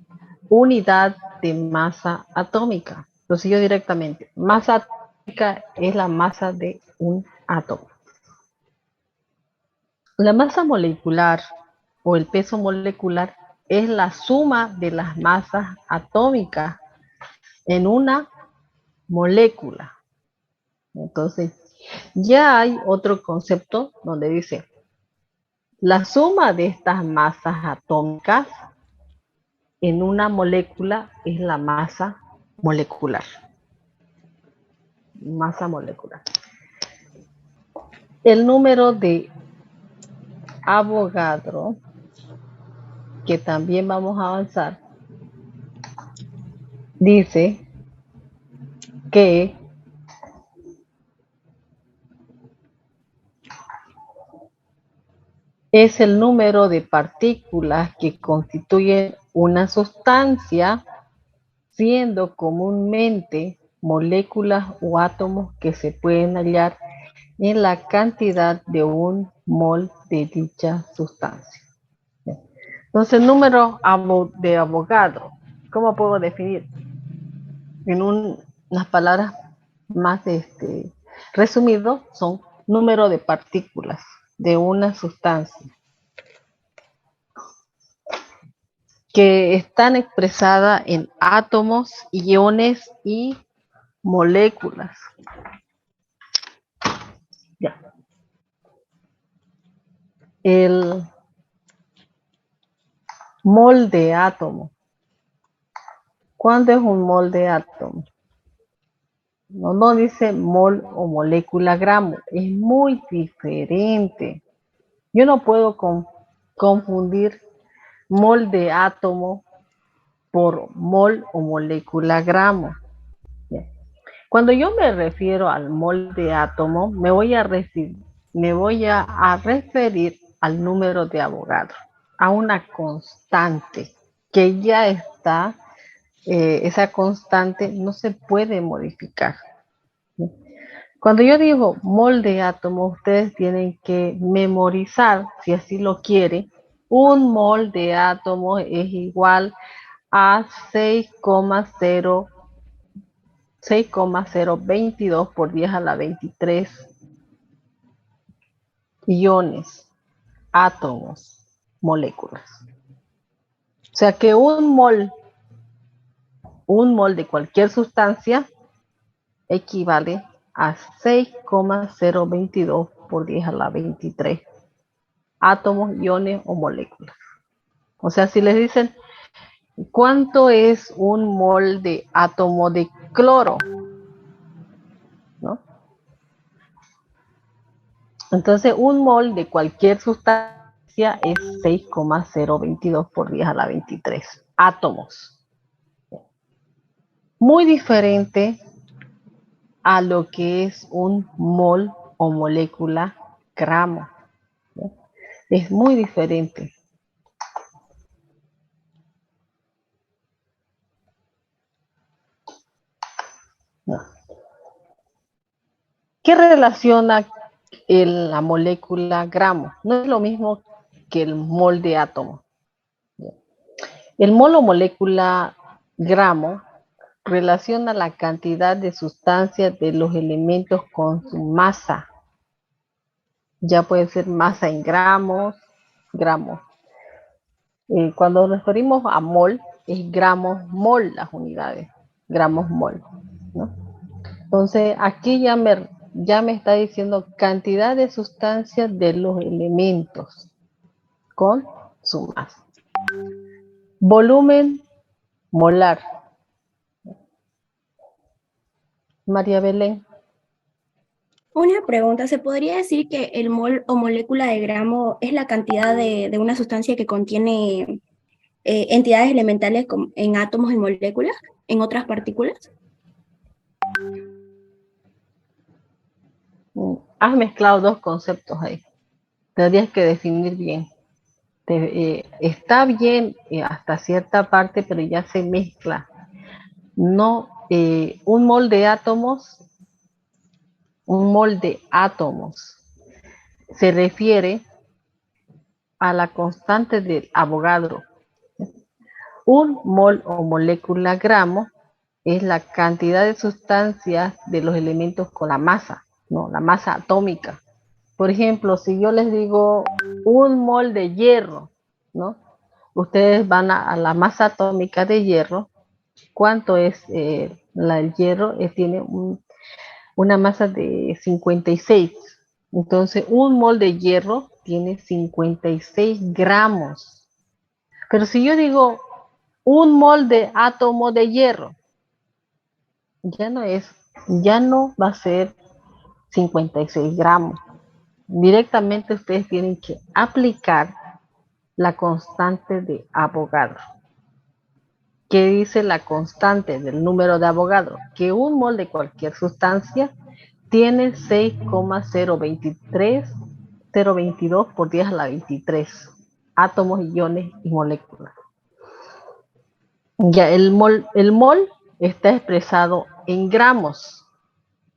unidad de masa atómica. Entonces yo directamente, masa atómica es la masa de un átomo. La masa molecular o el peso molecular es la suma de las masas atómicas en una molécula. Entonces, ya hay otro concepto donde dice, la suma de estas masas atómicas en una molécula es la masa molecular. Masa molecular. El número de Avogadro, que también vamos a avanzar, dice que es el número de partículas que constituyen una sustancia, siendo comúnmente moléculas o átomos que se pueden hallar en la cantidad de un mol de dicha sustancia. Entonces, el número de Avogadro, ¿cómo puedo definir? En unas palabras más resumido, son número de partículas de una sustancia que están expresadas en átomos, iones y moléculas. Ya. El mol de átomo. ¿Cuándo es un mol de átomo? No dice mol o molécula gramo, es muy diferente. Yo no puedo confundir mol de átomo por mol o molécula gramo. Cuando yo me refiero al mol de átomo, me voy a referir al número de Avogadro, a una constante que ya está, esa constante no se puede modificar. Cuando yo digo mol de átomo, ustedes tienen que memorizar, si así lo quieren, un mol de átomo es igual a 6,022 por 10 a la 23 iones, átomos, moléculas. O sea que un mol de cualquier sustancia equivale a 6,022 por 10 a la 23 átomos, iones o moléculas. O sea, si les dicen, ¿cuánto es un mol de átomo de cloro? ¿No? Entonces, un mol de cualquier sustancia es 6,022 por 10 a la 23 átomos. Muy diferente a lo que es un mol o molécula gramo. ¿No? Es muy diferente. No. ¿Qué relaciona la molécula gramo? No es lo mismo que el mol de átomo. El mol o molécula gramo relaciona la cantidad de sustancias de los elementos con su masa. Ya puede ser masa en gramos. Cuando nos referimos a mol, es gramos mol las unidades, gramos mol, ¿no? Entonces, aquí ya me está diciendo cantidad de sustancias de los elementos con su masa. Volumen molar. María Belén. Una pregunta, ¿se podría decir que el mol o molécula de gramo es la cantidad de una sustancia que contiene entidades elementales en átomos y moléculas, en otras partículas? Has mezclado dos conceptos ahí. Tendrías que definir bien. Está bien hasta cierta parte, pero ya se mezcla. No, un mol de átomos se refiere a la constante de Avogadro. Un mol o molécula gramo es la cantidad de sustancias de los elementos con la masa, ¿no? La masa atómica. Por ejemplo, si yo les digo un mol de hierro, ¿no? Ustedes van a la masa atómica de hierro. ¿Cuánto es el hierro? Tiene una masa de 56. Entonces, un mol de hierro tiene 56 gramos. Pero si yo digo un mol de átomo de hierro, ya no va a ser 56 gramos. Directamente ustedes tienen que aplicar la constante de Avogadro. ¿Qué dice la constante del número de Avogadro? Que un mol de cualquier sustancia tiene 6,022 por 10 a la 23 átomos, iones y moléculas. Ya el mol está expresado en gramos,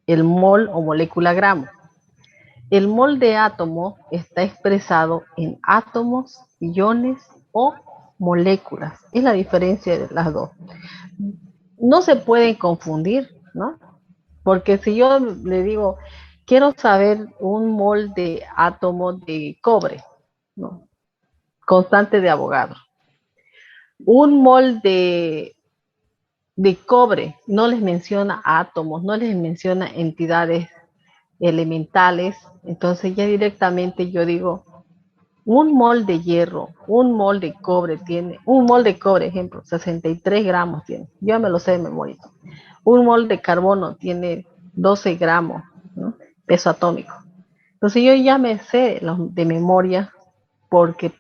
el mol o molécula gramo. El mol de átomo está expresado en átomos, iones o moléculas. Es la diferencia de las dos. No se pueden confundir, ¿no? Porque si yo le digo, quiero saber un mol de átomo de cobre, ¿no? Constante de Avogadro. Un mol de cobre no les menciona átomos, no les menciona entidades elementales. Entonces ya directamente yo digo, un mol de hierro, un mol de cobre tiene, un mol de cobre, ejemplo, 63 gramos tiene. Yo me lo sé de memoria. Un mol de carbono tiene 12 gramos, ¿no? Peso atómico. Entonces yo ya me sé de memoria porque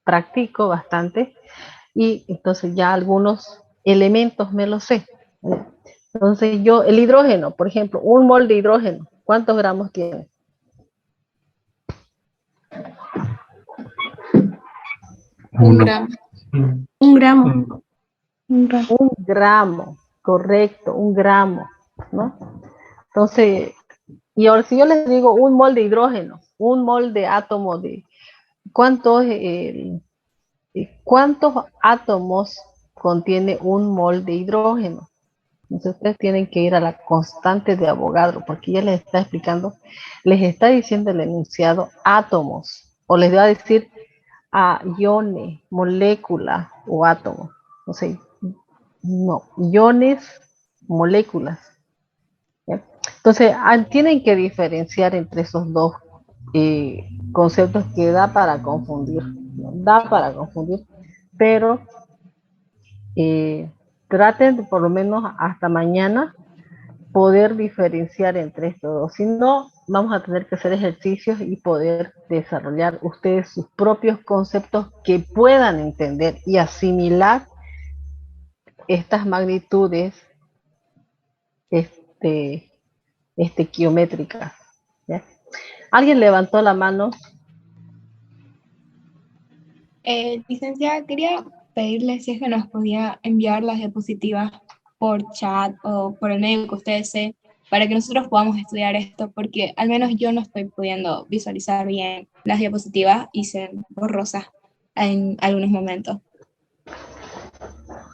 practico bastante y entonces ya algunos elementos me los sé. Entonces el hidrógeno, por ejemplo, un mol de hidrógeno, ¿cuántos gramos tiene? Un gramo. Un gramo. Un gramo, correcto, un gramo, ¿no? Entonces, y ahora si yo les digo un mol de hidrógeno, un mol de átomo de, ¿cuántos átomos contiene un mol de hidrógeno? Entonces ustedes tienen que ir a la constante de Avogadro, porque ya les está explicando, les está diciendo el enunciado átomos, o les va a decir a iones, moléculas o átomos. No sé, no, iones, moléculas. ¿Ya? Entonces, tienen que diferenciar entre esos dos conceptos que da para confundir, ¿no? Da para confundir, pero traten de, por lo menos hasta mañana, poder diferenciar entre estos dos. Si no, vamos a tener que hacer ejercicios y poder desarrollar ustedes sus propios conceptos que puedan entender y asimilar estas magnitudes geométricas. ¿Ya? ¿Alguien levantó la mano? Licenciada, quería pedirle si es que nos podía enviar las diapositivas por chat o por el medio que ustedes deseen para que nosotros podamos estudiar esto, porque al menos yo no estoy pudiendo visualizar bien las diapositivas y se ven borrosas en algunos momentos.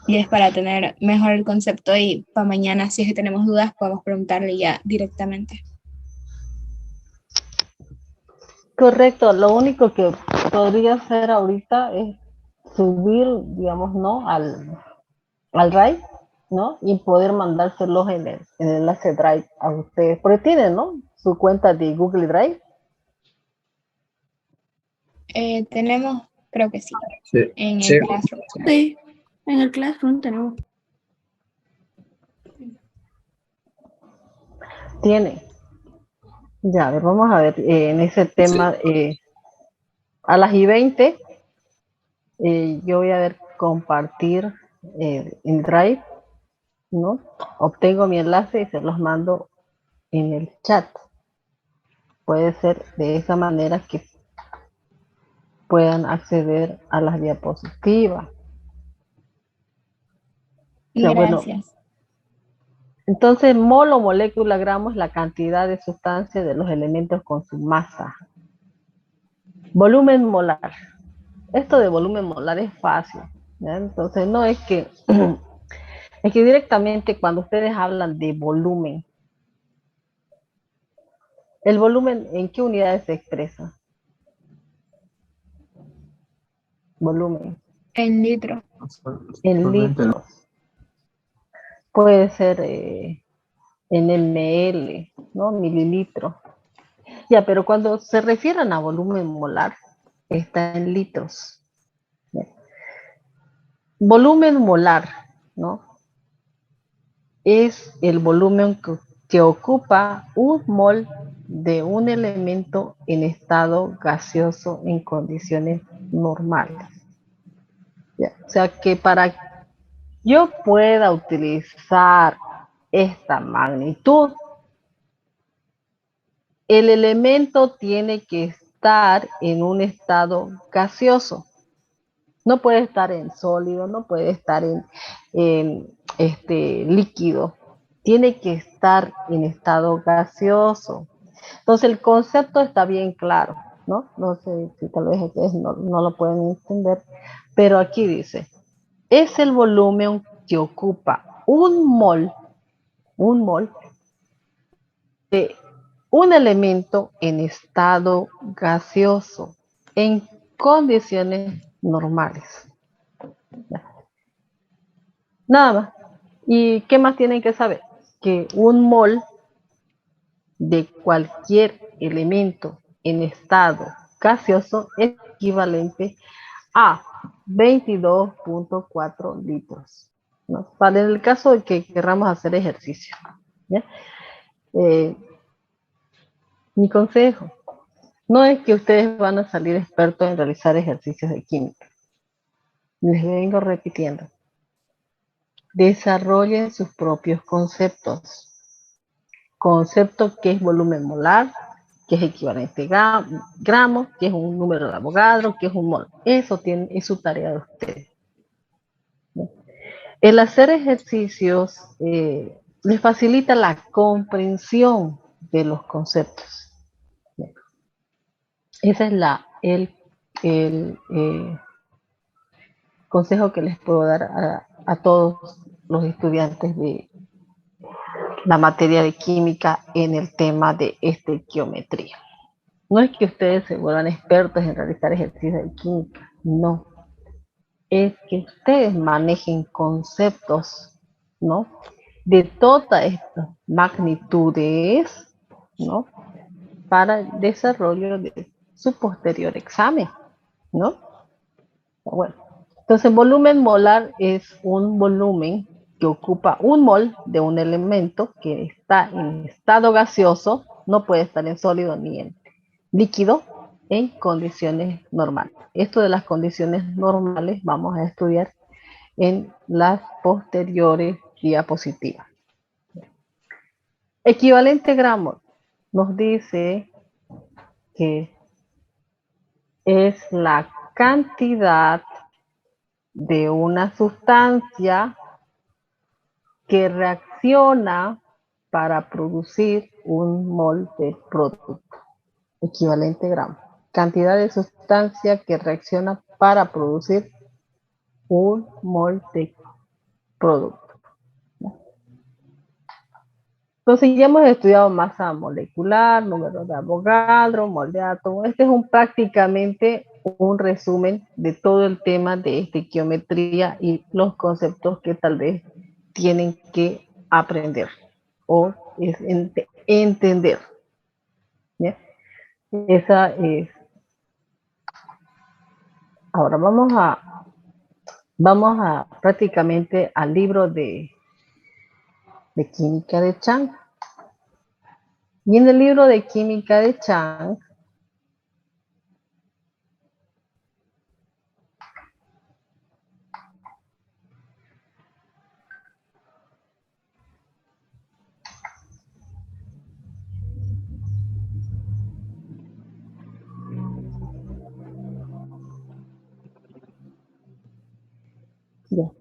Y es para tener mejor el concepto y para mañana, si es que tenemos dudas, podemos preguntarle ya directamente. Correcto, lo único que podría hacer ahorita es subir, digamos, ¿no? al Drive, ¿no? Y poder mandárselos en el enlace Drive a ustedes, porque tienen, ¿no? Su cuenta de Google Drive. Tenemos, creo que sí, en el Sí. Classroom. Sí, en el Classroom tenemos. Tiene. Ya, a ver, vamos a ver en ese tema. A las y 20 yo voy a ver compartir en Drive, ¿no? Obtengo mi enlace y se los mando en el chat. Puede ser de esa manera que puedan acceder a las diapositivas. Ya, bueno, Gracias. entonces mol o molécula gramo es la cantidad de sustancia de los elementos con su masa. Volumen molar. Esto de volumen molar es fácil, ¿ya? Entonces no es que es que directamente cuando ustedes hablan de volumen, el volumen, ¿en qué unidades se expresa? Volumen. En litro. En litros. Puede ser en ml, ¿no? Mililitros. Ya, pero cuando se refieren a volumen molar, está en litros. ¿Ya? Volumen molar, ¿no? Es el volumen que ocupa un mol de un elemento en estado gaseoso en condiciones normales. ¿Ya? O sea que para yo pueda utilizar esta magnitud, el elemento tiene que estar en un estado gaseoso. No puede estar en sólido, no puede estar en líquido. Tiene que estar en estado gaseoso. Entonces el concepto está bien claro, ¿no? No sé si tal vez ustedes no lo pueden entender, pero aquí dice, es el volumen que ocupa un mol de un elemento en estado gaseoso en condiciones normales. Nada más. ¿Y qué más tienen que saber? Que un mol de cualquier elemento en estado gaseoso es equivalente a 22.4 litros, ¿no? Para el caso de que queramos hacer ejercicio, ¿ya? Mi consejo, no es que ustedes van a salir expertos en realizar ejercicios de química. Les vengo repitiendo. Desarrollen sus propios conceptos. Concepto que es volumen molar, que es equivalente a gramos, que es un número de Avogadro, que es un mol. Eso es su tarea de ustedes. El hacer ejercicios les facilita la comprensión de los conceptos. Ese es el consejo que les puedo dar a todos los estudiantes de la materia de química en el tema de estequiometría. No es que ustedes se vuelvan expertos en realizar ejercicios de química, No. Es que ustedes manejen conceptos, ¿no? De todas estas magnitudes, ¿no? Para el desarrollo de su posterior examen, ¿no? Bueno, entonces volumen molar es un volumen que ocupa un mol de un elemento que está en estado gaseoso, no puede estar en sólido ni en líquido, en condiciones normales. Esto de las condiciones normales vamos a estudiar en las posteriores diapositivas. Equivalente gramo nos dice que es la cantidad de una sustancia que reacciona para producir un mol de producto. Equivalente gramo. Cantidad de sustancia que reacciona para producir un mol de producto. Entonces ya hemos estudiado masa molecular, número de Avogadro, mol de átomo. Este es prácticamente un resumen de todo el tema de estequiometría y los conceptos que tal vez tienen que aprender o entender. ¿Ya? Esa es. Ahora vamos a prácticamente al libro de química de Chang. Y en el libro de química de Chang,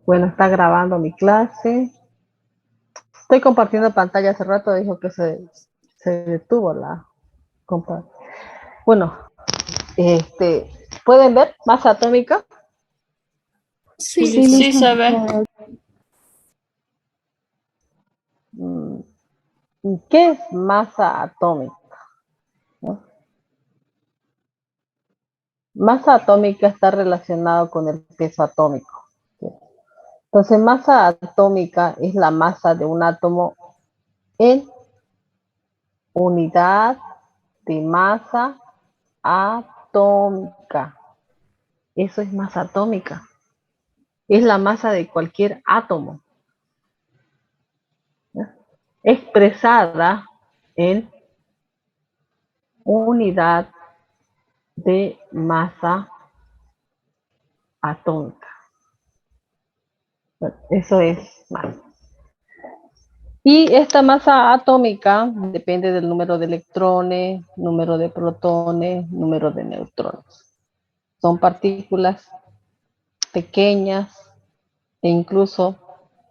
bueno, está grabando mi clase. Estoy compartiendo pantalla hace rato, dijo que se detuvo la compartida. Bueno, ¿pueden ver masa atómica? Sí, se ve. ¿Qué es masa atómica? ¿No? Masa atómica está relacionado con el peso atómico. Entonces, masa atómica es la masa de un átomo en unidad de masa atómica. Eso es masa atómica. Es la masa de cualquier átomo, ¿ya? Expresada en unidad de masa atómica. Bueno, eso es masa. Y esta masa atómica depende del número de electrones, número de protones, número de neutrones. Son partículas pequeñas e incluso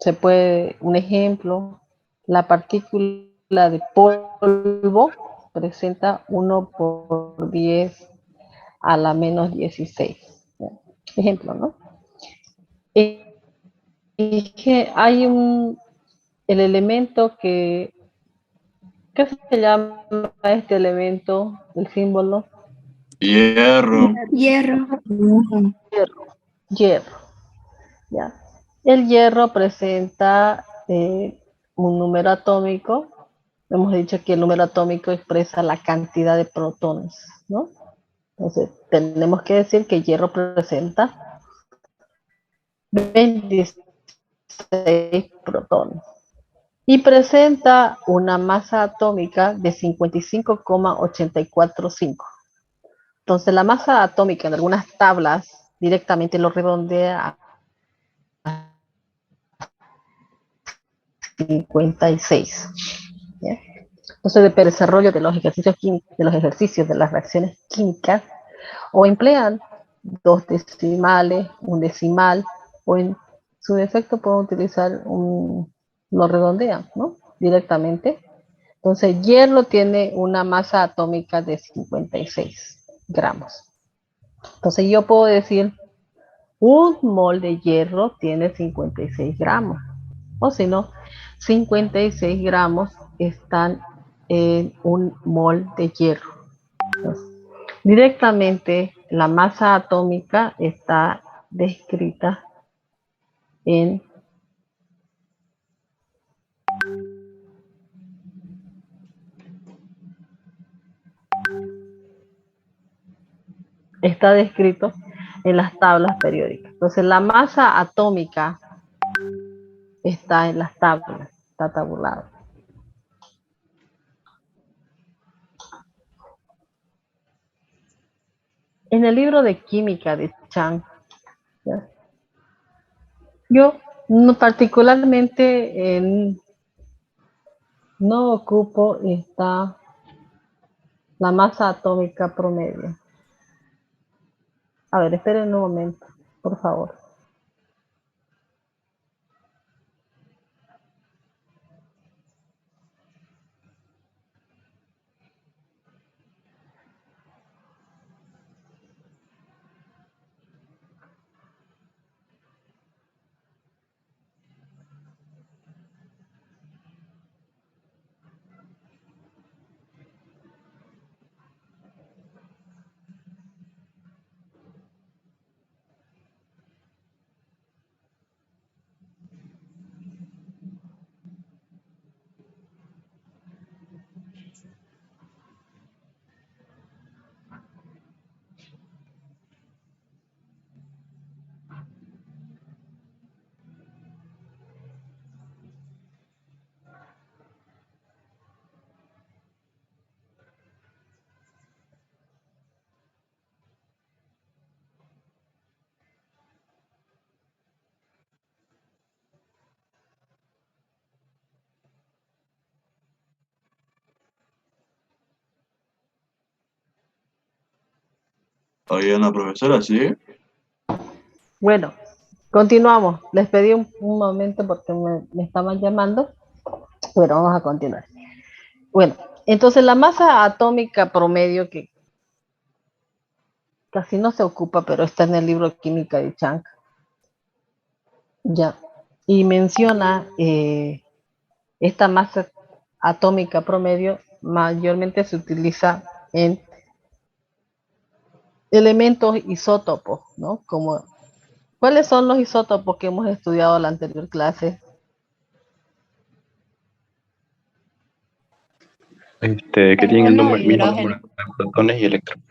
se puede, un ejemplo, la partícula de polvo presenta 1 por 10 a la menos 16. Ejemplo, ¿no? Y que hay el elemento ¿qué se llama este elemento, el símbolo? Hierro. Hierro. Hierro. ¿Ya? El hierro presenta un número atómico. Hemos dicho que el número atómico expresa la cantidad de protones, ¿no? Entonces, tenemos que decir que hierro presenta 26 protones. Y presenta una masa atómica de 55,845. Entonces, la masa atómica en algunas tablas directamente lo redondea a 56. ¿Ya? Entonces, el desarrollo de los ejercicios químicos, de las reacciones químicas, o emplean 2 decimales, 1 decimal, o en su defecto pueden utilizar lo redondean, ¿no? Directamente. Entonces, hierro tiene una masa atómica de 56 gramos. Entonces, yo puedo decir, un mol de hierro tiene 56 gramos. O si no, 56 gramos están en un mol de hierro. Entonces, directamente la masa atómica está descrita en está descrito en las tablas periódicas. Entonces, la masa atómica está en las tablas, está tabulado. En el libro de química de Chang, ¿ya? Yo particularmente no ocupo la masa atómica promedio. A ver, esperen un momento, por favor. ¿Está bien la profesora, sí? Bueno, continuamos. Les pedí un momento porque me estaban llamando. Bueno, vamos a continuar. Bueno, entonces la masa atómica promedio, que casi no se ocupa, pero está en el libro de química de Chang, ya, y menciona esta masa atómica promedio mayormente se utiliza en elementos isótopos, ¿no? Como, ¿cuáles son los isótopos que hemos estudiado en la anterior clase? Que tienen el Carbono, mismo hidrógeno. número de protones y electrones.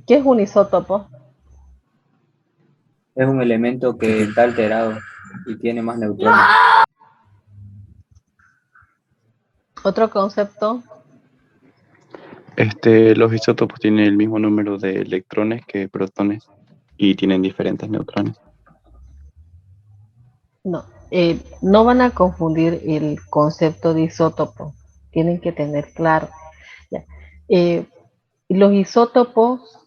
¿Qué es un isótopo? Es un elemento que está alterado y tiene más neutrones. Otro concepto. Los isótopos tienen el mismo número de electrones que protones y tienen diferentes neutrones. No, no van a confundir el concepto de isótopo. Tienen que tener claro. Ya. Los isótopos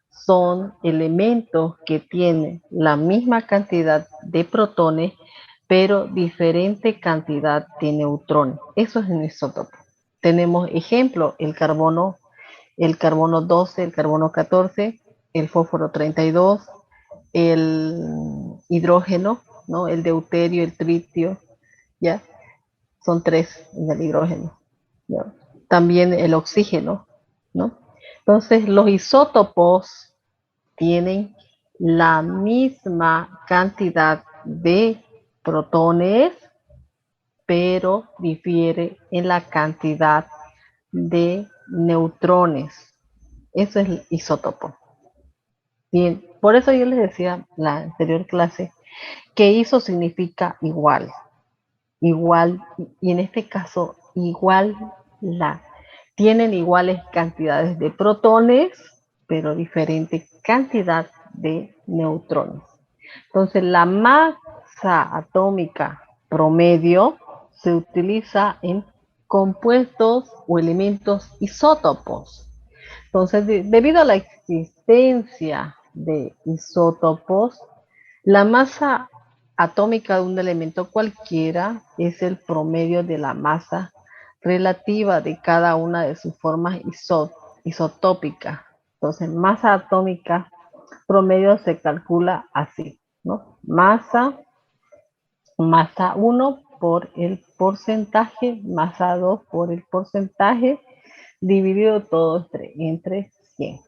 son elementos que tienen la misma cantidad de protones, pero diferente cantidad de neutrones. Eso es un isótopo. Tenemos ejemplo, el carbono 12, el carbono 14, el fósforo 32, el hidrógeno, ¿no? El deuterio, el tritio, ¿ya? Son 3 en el hidrógeno, ¿ya? También el oxígeno, ¿no? Entonces, los isótopos tienen la misma cantidad de protones, pero difiere en la cantidad de neutrones. Eso es el isótopo. Bien, por eso yo les decía en la anterior clase que iso significa igual, y en este caso igual tienen iguales cantidades de protones, pero diferente cantidad de neutrones. Entonces la masa atómica promedio se utiliza en compuestos o elementos isótopos. Entonces, debido a la existencia de isótopos, la masa atómica de un elemento cualquiera es el promedio de la masa relativa de cada una de sus formas isotópicas. Entonces, masa atómica promedio se calcula así, ¿no? Masa 1 por el porcentaje más A2 por el porcentaje dividido todo entre 100.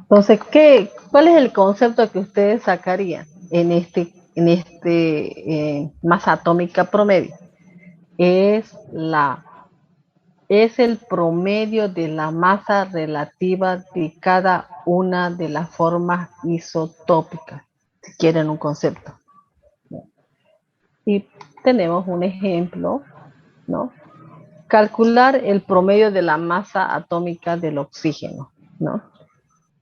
Entonces, ¿cuál es el concepto que ustedes sacarían en masa atómica promedio? Es el promedio de la masa relativa de cada una de las formas isotópicas, si quieren un concepto. Y tenemos un ejemplo, ¿no? Calcular el promedio de la masa atómica del oxígeno, ¿no?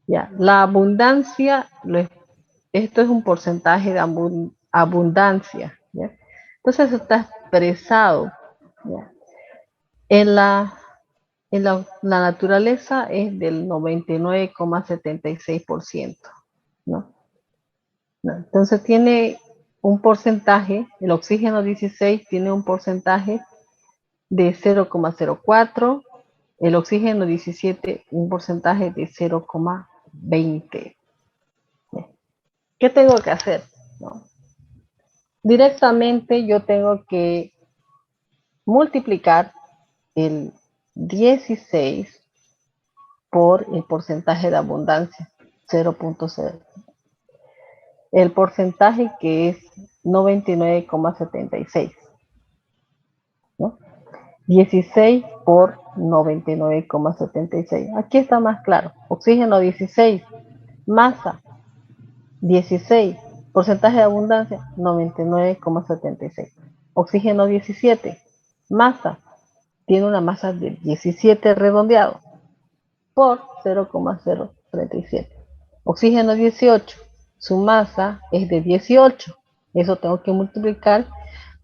Ya, la abundancia, esto es un porcentaje de abundancia, ¿ya? Entonces está expresado, ¿ya? En la naturaleza es del 99,76%, ¿no? Entonces tiene un porcentaje, el oxígeno 16 tiene un porcentaje de 0,04, el oxígeno 17 un porcentaje de 0,20. ¿Qué tengo que hacer? ¿No? Directamente yo tengo que multiplicar el 16 por el porcentaje de abundancia, 0.0. El porcentaje que es 99,76. ¿No? 16 por 99,76. Aquí está más claro. Oxígeno 16, masa 16, porcentaje de abundancia 99,76. Oxígeno 17, masa, tiene una masa de 17 redondeado por 0,037. Oxígeno 18, su masa es de 18. Eso tengo que multiplicar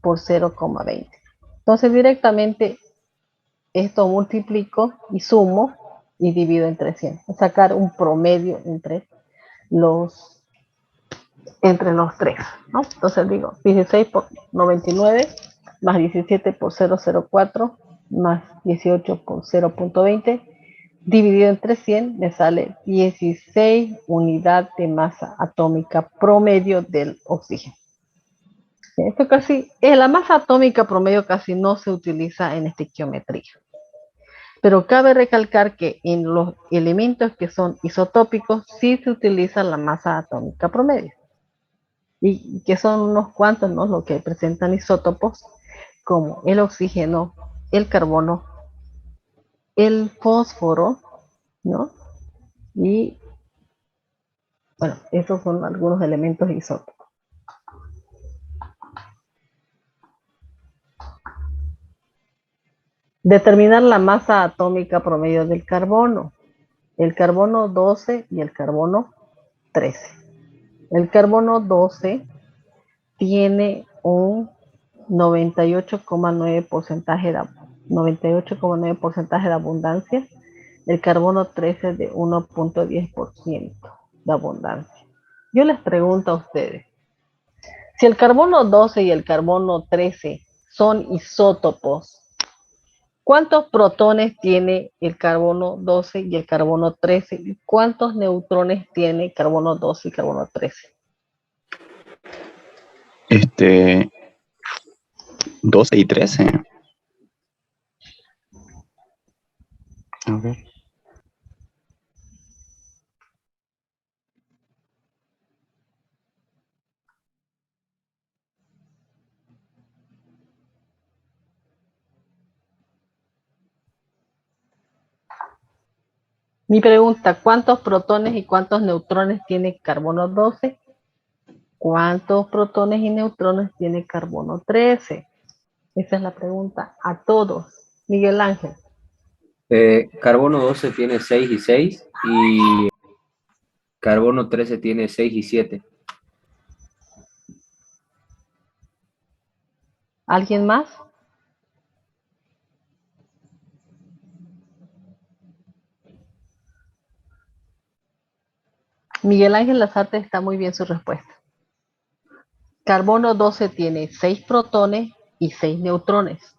por 0,20. Entonces directamente esto multiplico y sumo y divido entre 100. Sacar un promedio entre los tres, ¿no? Entonces digo 16 por 99 más 17 por 0,04 más 18 por 0.20 dividido entre 100 me sale 16 unidades de masa atómica promedio del oxígeno. Esto casi, la masa atómica promedio casi no se utiliza en estequiometría. Pero cabe recalcar que en los elementos que son isotópicos sí se utiliza la masa atómica promedio. Y que son unos cuantos, ¿no? Lo que presentan isótopos como el oxígeno, el carbono, el fósforo, ¿no? Y bueno, esos son algunos elementos isótopos. Determinar la masa atómica promedio del carbono. El carbono 12 y el carbono 13. El carbono 12 tiene un 98,9% de abundancia. El carbono 13 de 1.10% de abundancia. Yo les pregunto a ustedes, si el carbono 12 y el carbono 13 son isótopos, ¿cuántos protones tiene el carbono 12 y el carbono 13? ¿Y cuántos neutrones tiene el carbono 12 y el carbono 13? 12 y 13. A ver. Mi pregunta, ¿cuántos protones y cuántos neutrones tiene carbono 12? ¿Cuántos protones y neutrones tiene carbono 13? Esa es la pregunta a todos. Miguel Ángel. Carbono 12 tiene 6 y 6 y carbono 13 tiene 6 y 7. ¿Alguien más? Miguel Ángel Lazarte está muy bien su respuesta. Carbono 12 tiene 6 protones y 6 neutrones.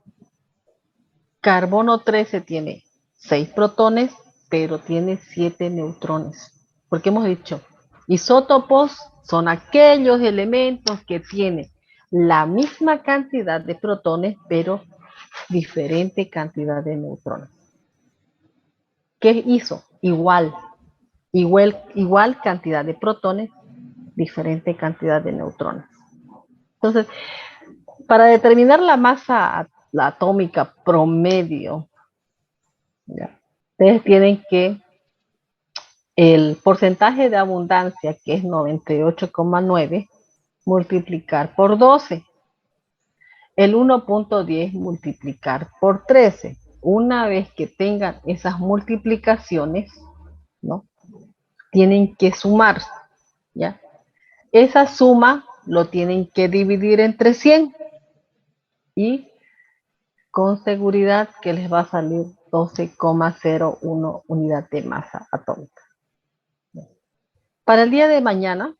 Carbono 13 tiene 6 protones, pero tiene 7 neutrones. Porque hemos dicho Isótopos son aquellos elementos que tienen la misma cantidad de protones, pero diferente cantidad de neutrones. ¿Qué es iso? Igual cantidad de protones, diferente cantidad de neutrones. Entonces, para determinar la masa atómica promedio, ¿ya? Ustedes tienen que el porcentaje de abundancia, que es 98,9, multiplicar por 12. El 1.10 multiplicar por 13. Una vez que tengan esas multiplicaciones, ¿no? Tienen que sumar, ¿ya? Esa suma lo tienen que dividir entre 100 y con seguridad que les va a salir 12,01 unidad de masa atómica. Para el día de mañana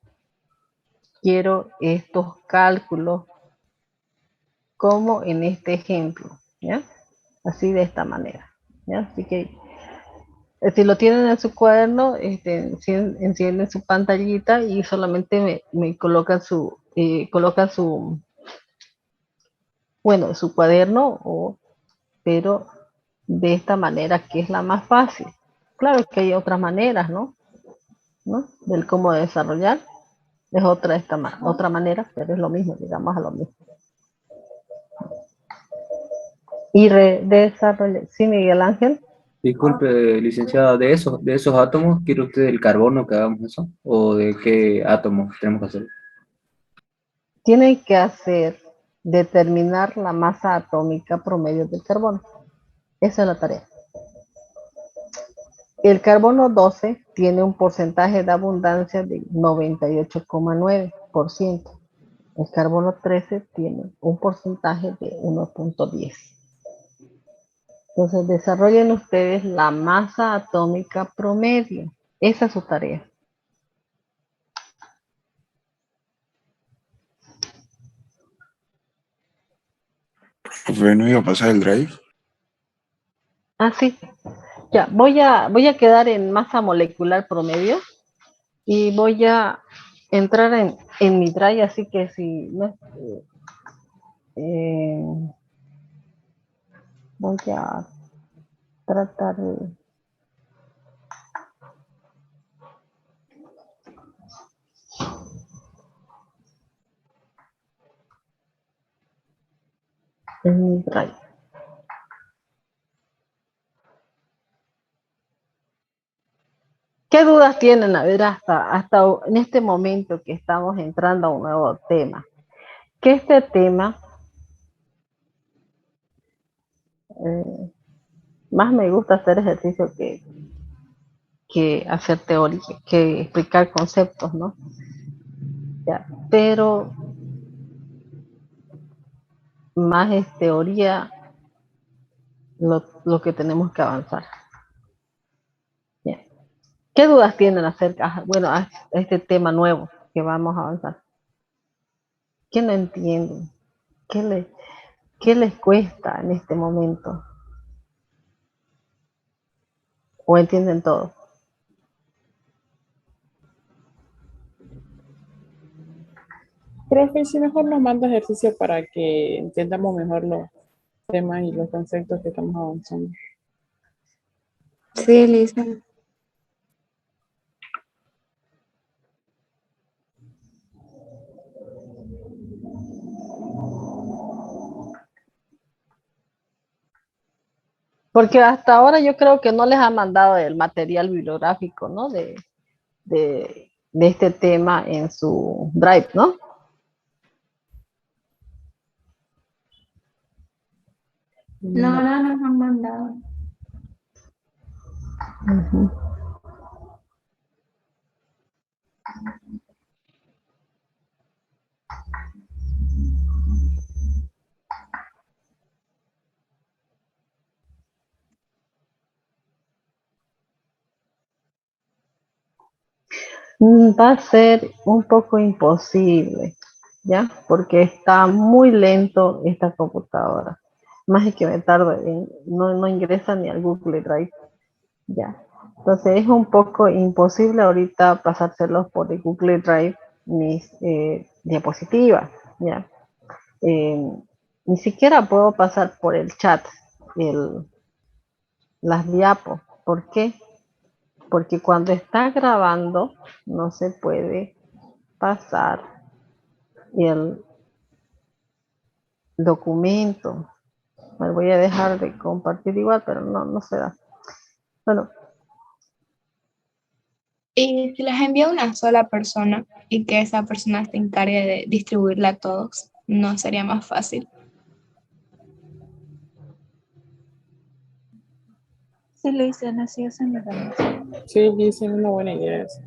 quiero estos cálculos como en este ejemplo, ¿ya? Así de esta manera, ¿ya? Así que si lo tienen en su cuaderno, encienden su pantallita y solamente me colocan su cuaderno, pero de esta manera que es la más fácil. Claro que hay otras maneras, ¿no? Del cómo desarrollar. Es otra manera, pero es lo mismo, llegamos a lo mismo. Y desarrollar. Sí, Miguel Ángel. Disculpe, licenciada, de esos átomos, ¿quiere usted el carbono que hagamos eso? ¿O de qué átomos tenemos que hacer? Tienen que determinar la masa atómica promedio del carbono. Esa es la tarea. El carbono 12 tiene un porcentaje de abundancia de 98,9%. El carbono 13 tiene un porcentaje de 1.10. Entonces desarrollen ustedes la masa atómica promedio. Esa es su tarea. Profe, ¿no iba a pasar el drive? Ah, sí. Ya, voy a quedar en masa molecular promedio y voy a entrar en mi drive, así que si no, voy a tratar de... en mi drive. ¿Qué dudas tienen? A ver, hasta en este momento que estamos entrando a un nuevo tema. Que este tema más me gusta hacer ejercicio que hacer teoría, que explicar conceptos, ¿no? Ya, pero más es teoría lo que tenemos que avanzar. Bien. ¿Qué dudas tienen acerca, a este tema nuevo que vamos a avanzar? ¿Qué no entienden? ¿Qué les cuesta en este momento? ¿O entienden todo? Profe, si mejor nos manda ejercicio para que entendamos mejor los temas y los conceptos que estamos avanzando. Sí, Lisa. Porque hasta ahora yo creo que no les ha mandado el material bibliográfico, ¿no? De este tema en su drive, ¿no? No nos han mandado. Uh-huh. Va a ser un poco imposible, ¿ya? Porque está muy lento esta computadora. Más es que me tardo no ingresa ni al Google Drive, ¿ya? Entonces es un poco imposible ahorita pasárselos por el Google Drive mis diapositivas, ¿ya? Ni siquiera puedo pasar por el chat las diapos. ¿Por qué? Porque cuando está grabando no se puede pasar el documento. Me voy a dejar de compartir igual, pero no se da. Bueno, Y si las envía una sola persona y que esa persona se encargue de distribuirla a todos, ¿no sería más fácil? Sí, lo hice, así es en la ganas. Sí, dicen una buena idea esa.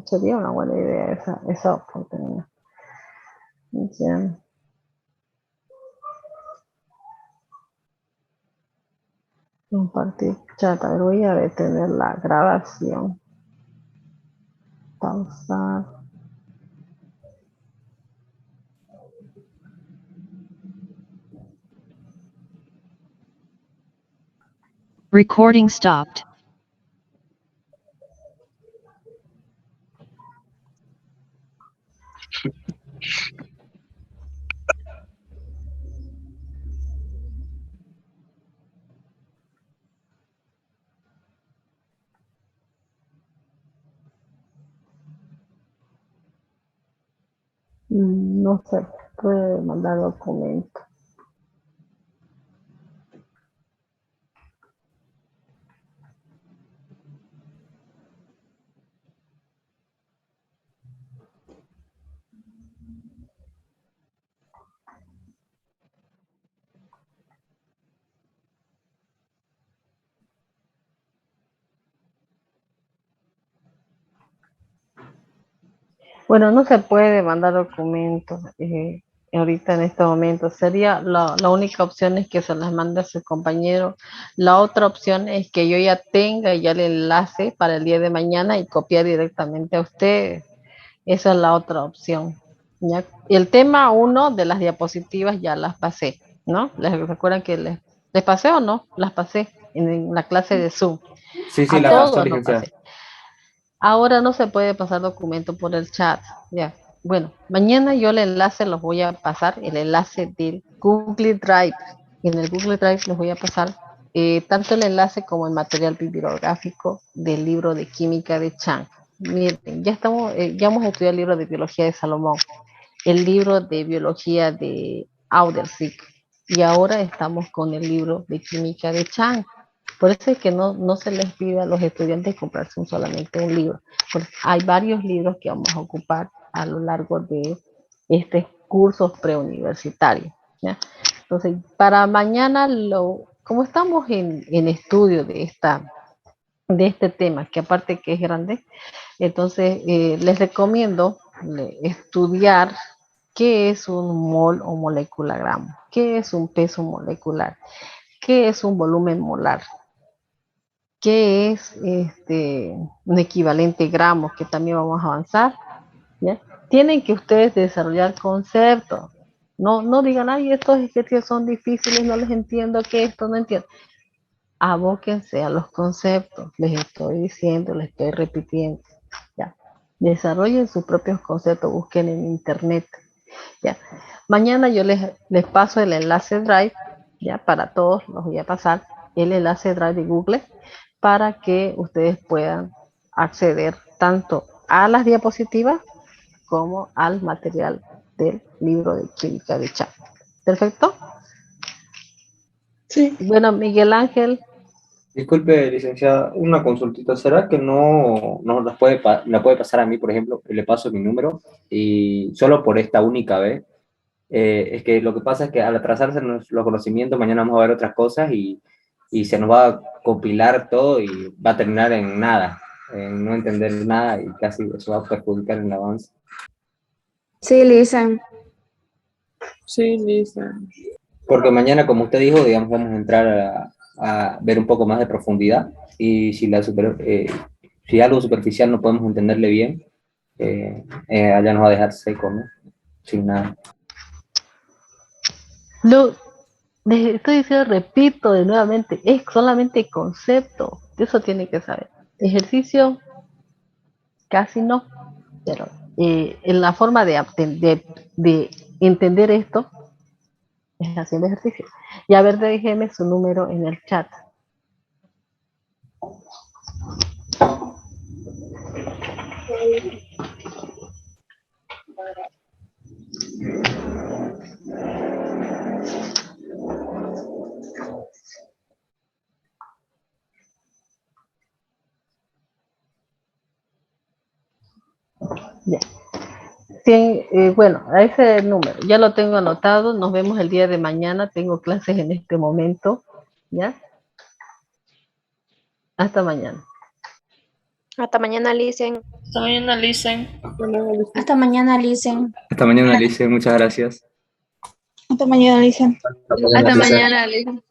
sería una buena idea esa oportunidad. Ya. Compartir chat. A ver, voy a detener la grabación. Pausar. Recording stopped. No se puede mandar documento. Bueno, no se puede mandar documentos ahorita en este momento. Sería la única opción es que se las mande a su compañero. La otra opción es que yo ya tenga ya el enlace para el día de mañana y copiar directamente a ustedes. Esa es la otra opción. ¿Ya? Y el tema 1 de las diapositivas ya las pasé, ¿no? ¿Les recuerdan que les pasé o no? Las pasé en la clase de Zoom. Sí, A la pasó, todos los licenciada. pasé. Ahora no se puede pasar documento por el chat. Ya. Bueno, mañana yo el enlace los voy a pasar, el enlace del Google Drive. Y en el Google Drive les voy a pasar tanto el enlace como el material bibliográfico del libro de química de Chang. Miren, ya hemos estudiado el libro de biología de Salomón, el libro de biología de Audersig, y ahora estamos con el libro de química de Chang. Por eso es que no se les pide a los estudiantes comprarse solamente un libro, porque hay varios libros que vamos a ocupar a lo largo de estos cursos preuniversitarios, ¿ya? Entonces, para mañana, como estamos en estudio de este tema, que aparte que es grande, entonces les recomiendo estudiar qué es un mol o moleculogramo, qué es un peso molecular, qué es un volumen molar, qué es un equivalente gramos, que también vamos a avanzar, ¿ya? Tienen que ustedes desarrollar conceptos. No digan, ay, estos ejercicios son difíciles, no les entiendo, que esto no entiendo. Abóquense a los conceptos, les estoy diciendo, les estoy repitiendo, ¿ya? Desarrollen sus propios conceptos, busquen en internet, ¿ya? Mañana yo les paso el enlace Drive, ya, para todos los voy a pasar el enlace Drive de Google para que ustedes puedan acceder tanto a las diapositivas como al material del libro de química de Chang. ¿Perfecto? Sí. Bueno, Miguel Ángel. Disculpe, licenciada, una consultita. ¿Será que no la puede pasar a mí, por ejemplo? Le paso mi número y solo por esta única vez. Es que lo que pasa es que al atrasarse los conocimientos, mañana vamos a ver otras cosas y se nos va a compilar todo y va a terminar en nada, en no entender nada y casi eso va a perjudicar el avance. Sí, Lisa. Sí, Lisa. Porque mañana, como usted dijo, digamos, vamos a entrar a ver un poco más de profundidad y si algo superficial no podemos entenderle bien, allá nos va a dejar seco, ¿no? Sin nada. Estoy diciendo, repito de nuevamente, es solamente concepto, eso tiene que saber. Ejercicio, casi no, pero en la forma de entender esto es haciendo ejercicio. Y a ver, déjeme su número en el chat. Ya. Bueno, a ese número ya lo tengo anotado. Nos vemos el día de mañana. Tengo clases en este momento. ¿Ya? Hasta mañana. Hasta mañana, Licen. Hasta mañana, Licen. Hasta mañana, Licen. Hasta mañana, Alicia. Muchas gracias. Hasta mañana, Licen. Hasta mañana, Hasta Alicia. mañana, Licen.